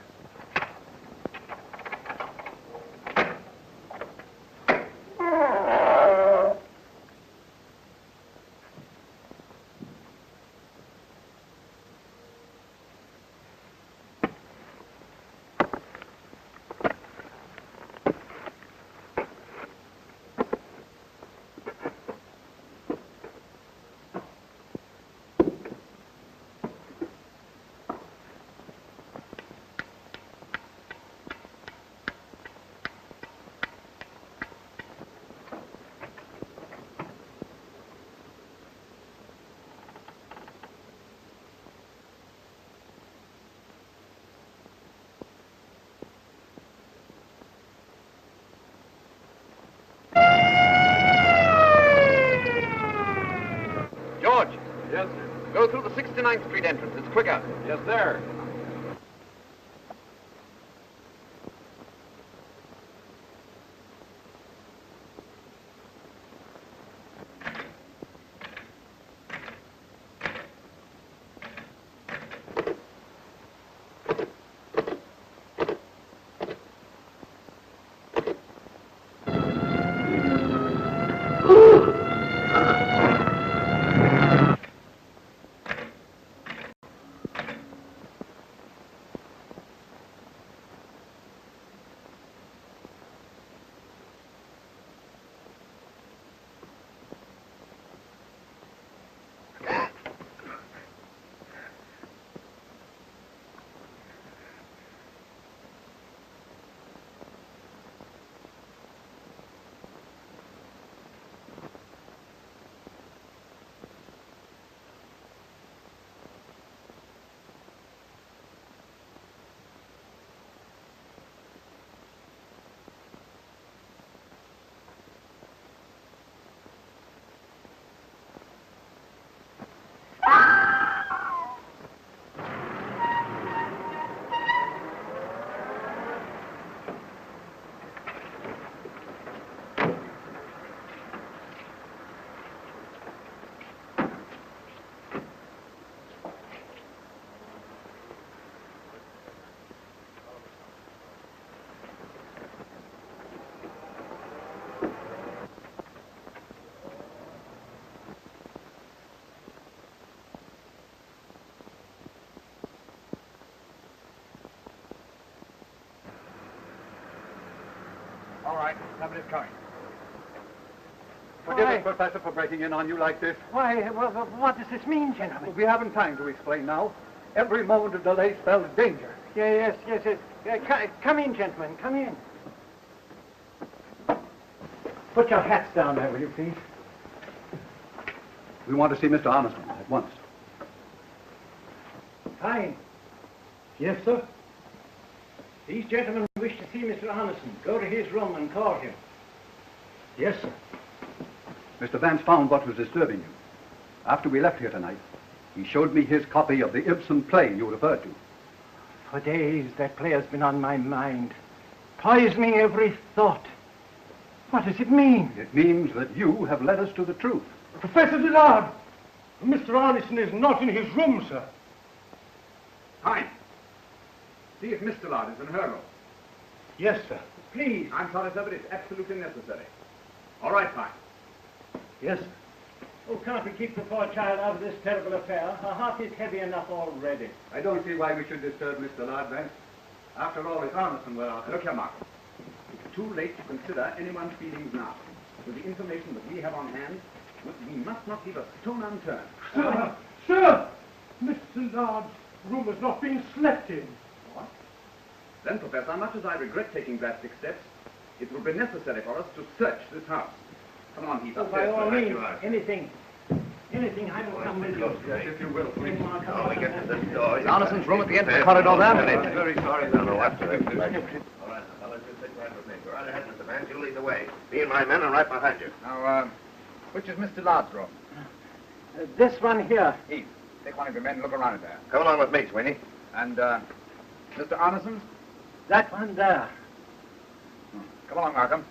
Yes, sir. Go through the 69th Street entrance. It's quicker. Yes, sir. All right, somebody's coming. Forgive us, Professor, for breaking in on you like this. Why, what does this mean, gentlemen? We haven't time to explain now. Every moment of delay spells danger. Yes. Come in, gentlemen, come in. Put your hats down there, will you, please? We want to see Mr. Armstrong at once. Fine. Yes, sir. These gentlemen wish to see Mr. Anderson. Go to his room and call him. Yes, sir. Mr. Vance found what was disturbing you. After we left here tonight, he showed me his copy of the Ibsen play you referred to. For days, that play has been on my mind. Poisoning every thought. What does it mean? It means that you have led us to the truth. Professor Dillard, Mr. Arneson is not in his room, sir. Fine. See if Miss Dillard is in her room. Yes, sir. Please. I'm sorry, sir, but it's absolutely necessary. All right, fine. Yes, sir. Oh, can't we keep the poor child out of this terrible affair? Her heart is heavy enough already. I don't see why we should disturb Mr. Dillard, Vance. After all, it's Arneson we're after. Look here, Markham. It's too late to consider anyone's feelings now. With the information that we have on hand, we must not leave a stone unturned. Sir! Sir! Mr. Dillard's room has not been slept in. What? Then, Professor, much as I regret taking drastic steps, it will be necessary for us to search this house. Come on, Heath. Oh, by all means, anything. Anything, I will come with you. Yes, if you will, please. Oh, we get to this door. Arneson's room at the end of the corridor there. I'm very sorry, I don't know what to do. All right, fellas, you sit right with me. Go right ahead, Mr. Vance. You lead the way. Me and my men are right behind you. Now, which is Mr. Dillard's room? This one here. Heath, take one of your men and look around in there. Come along with me, Sweeney. And, Mr. Arneson's? That one there. Come along, Markham.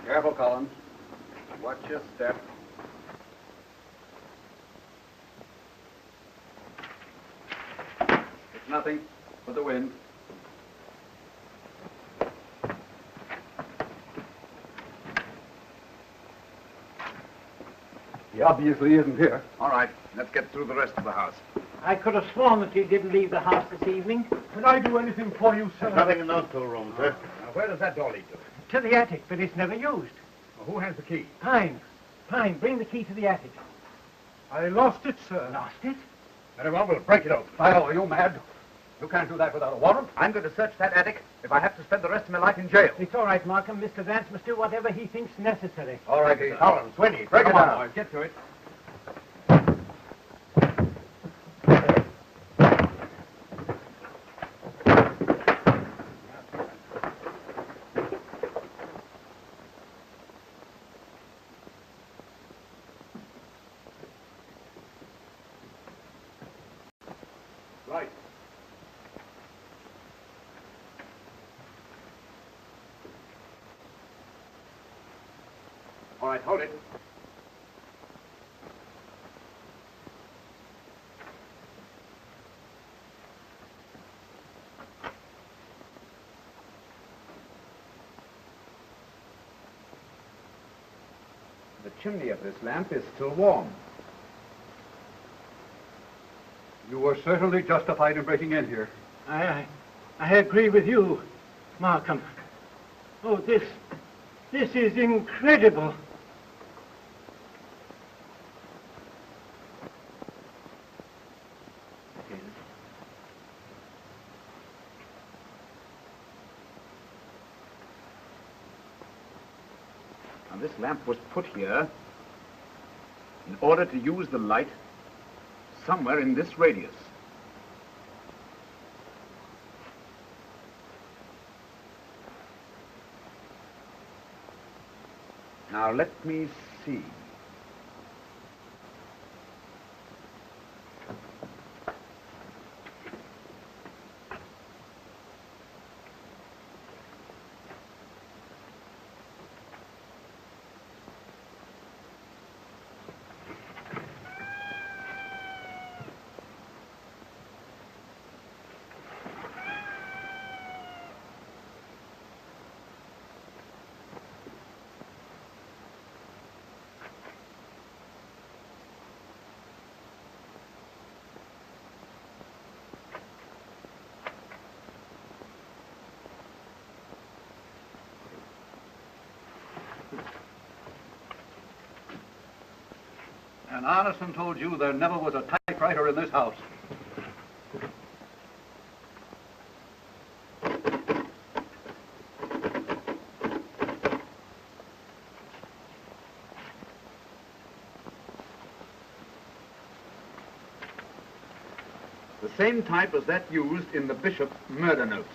Careful, Collins. Watch your step. It's nothing but the wind. He obviously isn't here. All right, let's get through the rest of the house. I could have sworn that he didn't leave the house this evening. Can I do anything for you, sir? There's nothing in those two rooms, sir. Now, where does that door lead to? To the attic, but it's never used. Well, who has the key? Pine. Pine, bring the key to the attic. I lost it, sir. Lost it? Very well, we'll break it open. Philo, are you mad? You can't do that without a warrant. I'm going to search that attic if I have to spend the rest of my life in jail. It's all right, Markham. Mr. Vance must do whatever he thinks necessary. All right, Heath. Collins, Sweeney, break it down. Boys, get to it. Right. All right, hold it. The chimney of this lamp is still warm. You were certainly justified in breaking in here. I agree with you, Markham. Oh, this is incredible. Now, this lamp was put here in order to use the light somewhere in this radius. Now, let me see. And Arneson told you there never was a typewriter in this house. The same type as that used in the bishop's murder notes.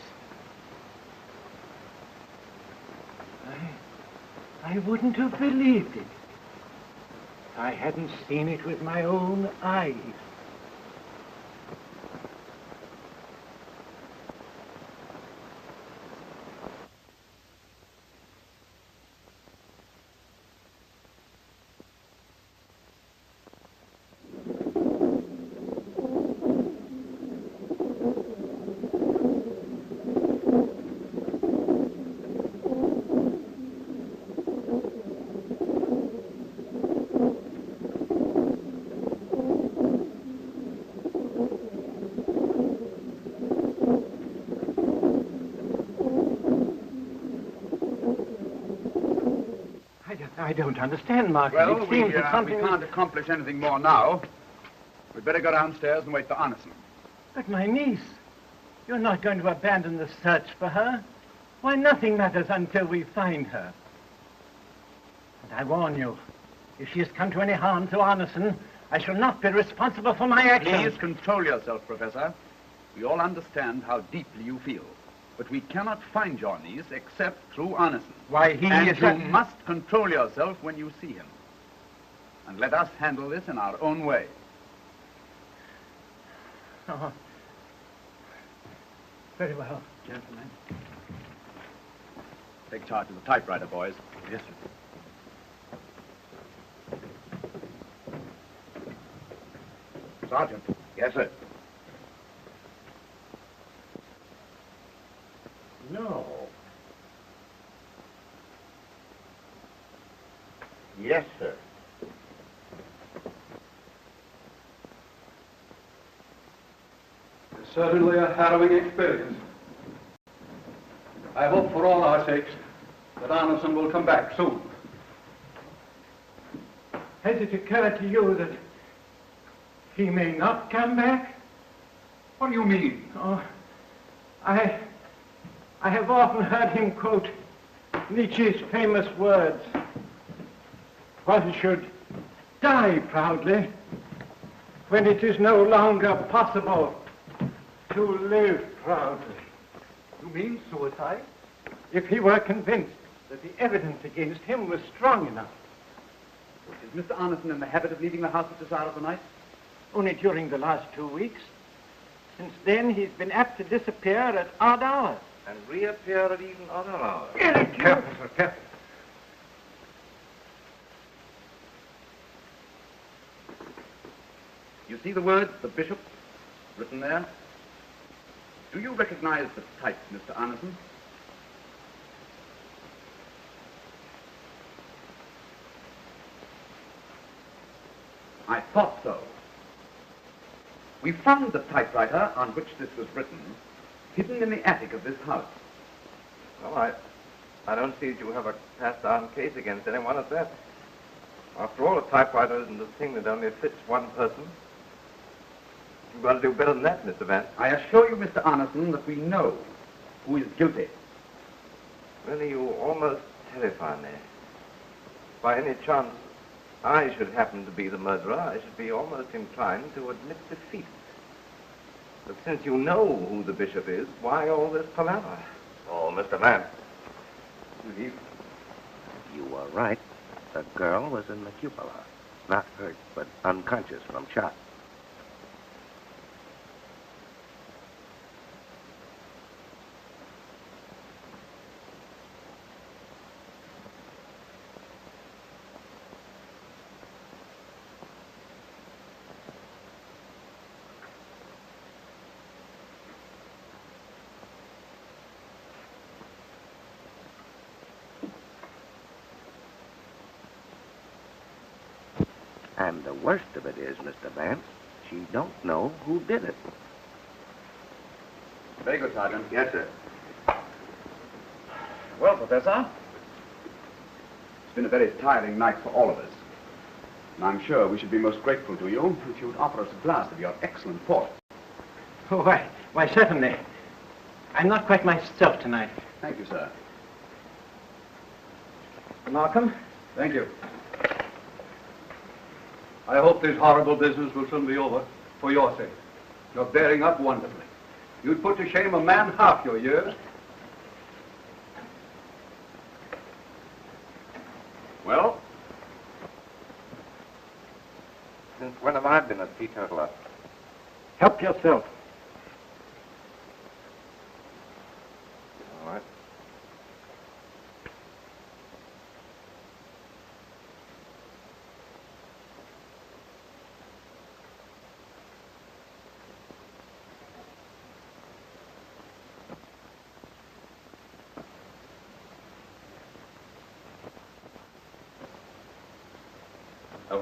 I wouldn't have believed it. I hadn't seen it with my own eyes. I don't understand, Markham. Well, it seems that something... we can't accomplish anything more now. We'd better go downstairs and wait for Arneson. But my niece, you're not going to abandon the search for her? Why, nothing matters until we find her. And I warn you, if she has come to any harm to Arneson, I shall not be responsible for my actions. Please control yourself, Professor. We all understand how deeply you feel. But we cannot find your niece except through Arneson. Why, he and is... you must control yourself when you see him. And let us handle this in our own way. Oh. Very well. Gentlemen. Take charge of the typewriter, boys. Yes, sir. Sergeant. Yes, sir. No. Yes, sir. It's certainly a harrowing experience. I hope for all our sakes that Arneson will come back soon. Has it occurred to you that he may not come back? What do you mean? Oh, I have often heard him quote Nietzsche's famous words. One should die proudly when it is no longer possible to live proudly. You mean suicide? If he were convinced that the evidence against him was strong enough. Is Mr. Arneson in the habit of leaving the house at this hour of the night? Only during the last 2 weeks. Since then, he's been apt to disappear at odd hours. And reappear at even other hours. Careful, sir, careful. You see the words, the bishop, written there? Do you recognize the type, Mr. Arneson? I thought so. We found the typewriter on which this was written hidden in the attic of this house. Well, I don't see that you have a cast-iron case against anyone at that. After all, a typewriter isn't a thing that only fits one person. You've got to do better than that, Mr. Vance. I assure you, Mr. Arneson, that we know who is guilty. Really, you almost terrify me. By any chance I should happen to be the murderer, I should be almost inclined to admit defeat. But since you know who the bishop is, why all this palaver? Oh, Mr. Vance. You were right. The girl was in the cupola. Not hurt, but unconscious from shot. And the worst of it is, Mr. Vance, she don't know who did it. Very good, Sergeant. Yes, sir. Well, Professor, it's been a very tiring night for all of us. And I'm sure we should be most grateful to you if you'd offer us a glass of your excellent port. Oh, why, certainly. I'm not quite myself tonight. Thank you, sir. Markham? Thank you. I hope this horrible business will soon be over, for your sake. You're bearing up wonderfully. You'd put to shame a man half your years. Well? Since when have I been a teetotaler? Help yourself. All right.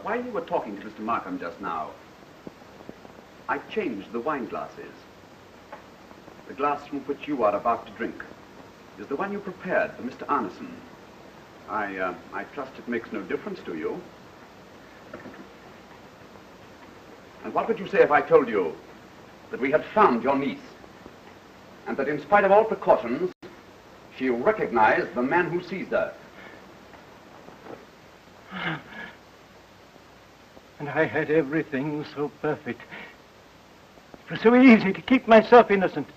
While you were talking to Mr. Markham just now, I changed the wine glasses. The glass from which you are about to drink is the one you prepared for Mr. Arneson. I trust it makes no difference to you. And what would you say if I told you that we had found your niece, and that in spite of all precautions, she recognized the man who seized her? And I had everything so perfect. It was so easy to keep myself innocent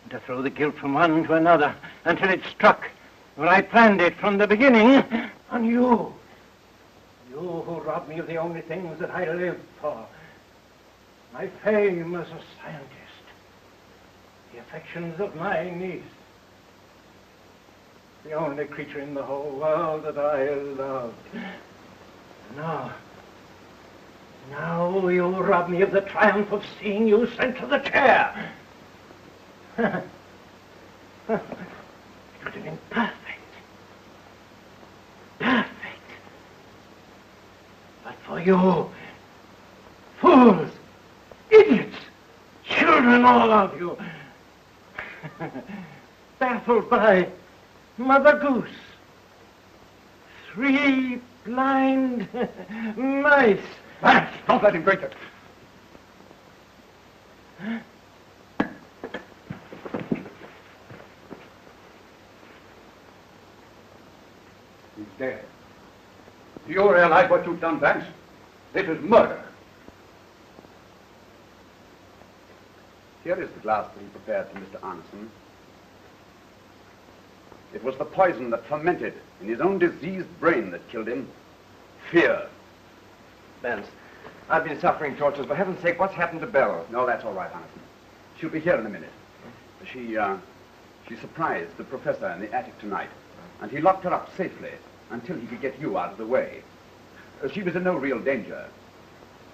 and to throw the guilt from one to another until it struck when I planned it from the beginning on you. You who robbed me of the only things that I lived for. My fame as a scientist. The affections of my niece. The only creature in the whole world that I loved. Now you rob me of the triumph of seeing you sent to the chair. It would have been perfect. Perfect. But for you, fools, idiots, children, all of you, baffled by Mother Goose, 3 blind mice. Vance, don't let him drink it. He's dead. Do you realize what you've done, Vance? This is murder. Here is the glass that he prepared for Mr. Arneson. It was the poison that fermented in his own diseased brain that killed him. Fear. Vance, I've been suffering tortures. For heaven's sake, what's happened to Belle? No, that's all right, Arneson. She'll be here in a minute. She surprised the professor in the attic tonight, and he locked her up safely until he could get you out of the way. She was in no real danger.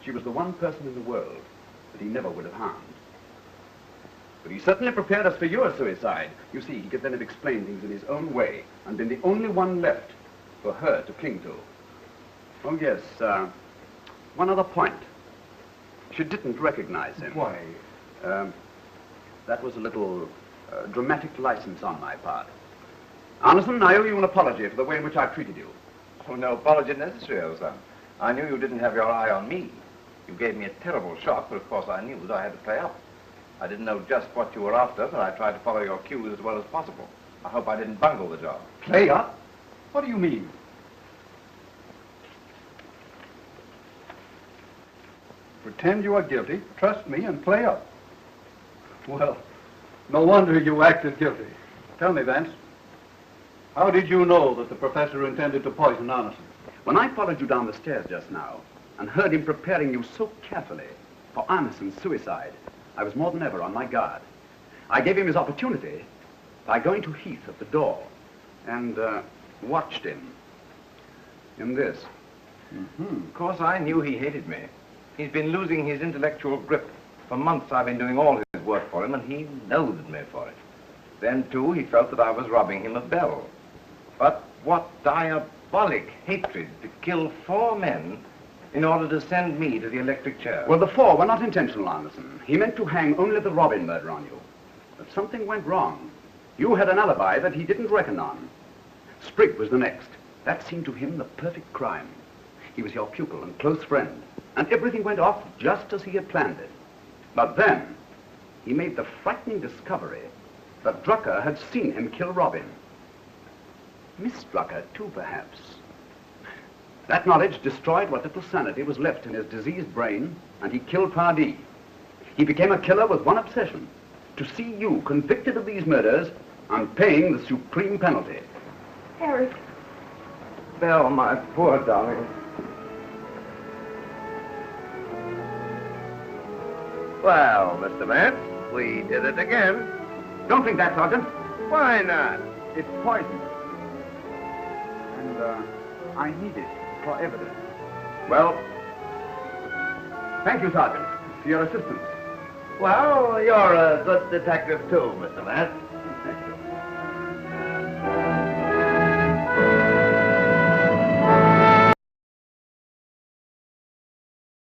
She was the one person in the world that he never would have harmed. But he certainly prepared us for your suicide. You see, he could then have explained things in his own way and been the only one left for her to cling to. Oh, yes, one other point. She didn't recognize him. Why? That was a little dramatic license on my part. Arneson, I owe you an apology for the way in which I treated you. Oh, no apology necessary, old son. I knew you didn't have your eye on me. You gave me a terrible shock, but of course I knew that I had to play up. I didn't know just what you were after, but I tried to follow your cues as well as possible. I hope I didn't bungle the job. Play up? What do you mean? Pretend you are guilty, trust me, and play up. Well, no wonder you acted guilty. Tell me, Vance, how did you know that the professor intended to poison Arneson? When I followed you down the stairs just now and heard him preparing you so carefully for Arneson's suicide, I was more than ever on my guard. I gave him his opportunity by going to Heath at the door and watched him in this. Of course, I knew he hated me. He's been losing his intellectual grip. For months, I've been doing all his work for him, and he loathed me for it. Then, too, he felt that I was robbing him of Belle. But what diabolic hatred to kill 4 men in order to send me to the electric chair. Well, the 4 were not intentional, Arneson. He meant to hang only the Robin murder on you. But something went wrong. You had an alibi that he didn't reckon on. Sprigg was the next. That seemed to him the perfect crime. He was your pupil and close friend, and everything went off just as he had planned it. But then, he made the frightening discovery that Drucker had seen him kill Robin. Miss Drucker, too, perhaps. That knowledge destroyed what little sanity was left in his diseased brain, and he killed Pardee. He became a killer with one obsession: to see you convicted of these murders and paying the supreme penalty. Eric. Belle, my poor darling. Well, Mr. Vance, we did it again. Don't think that, Sergeant. Why not? It's poison. And I need it for evidence. Well, thank you, Sergeant, for your assistance. Well, you're a good detective too, Mr. Vance. Thank you.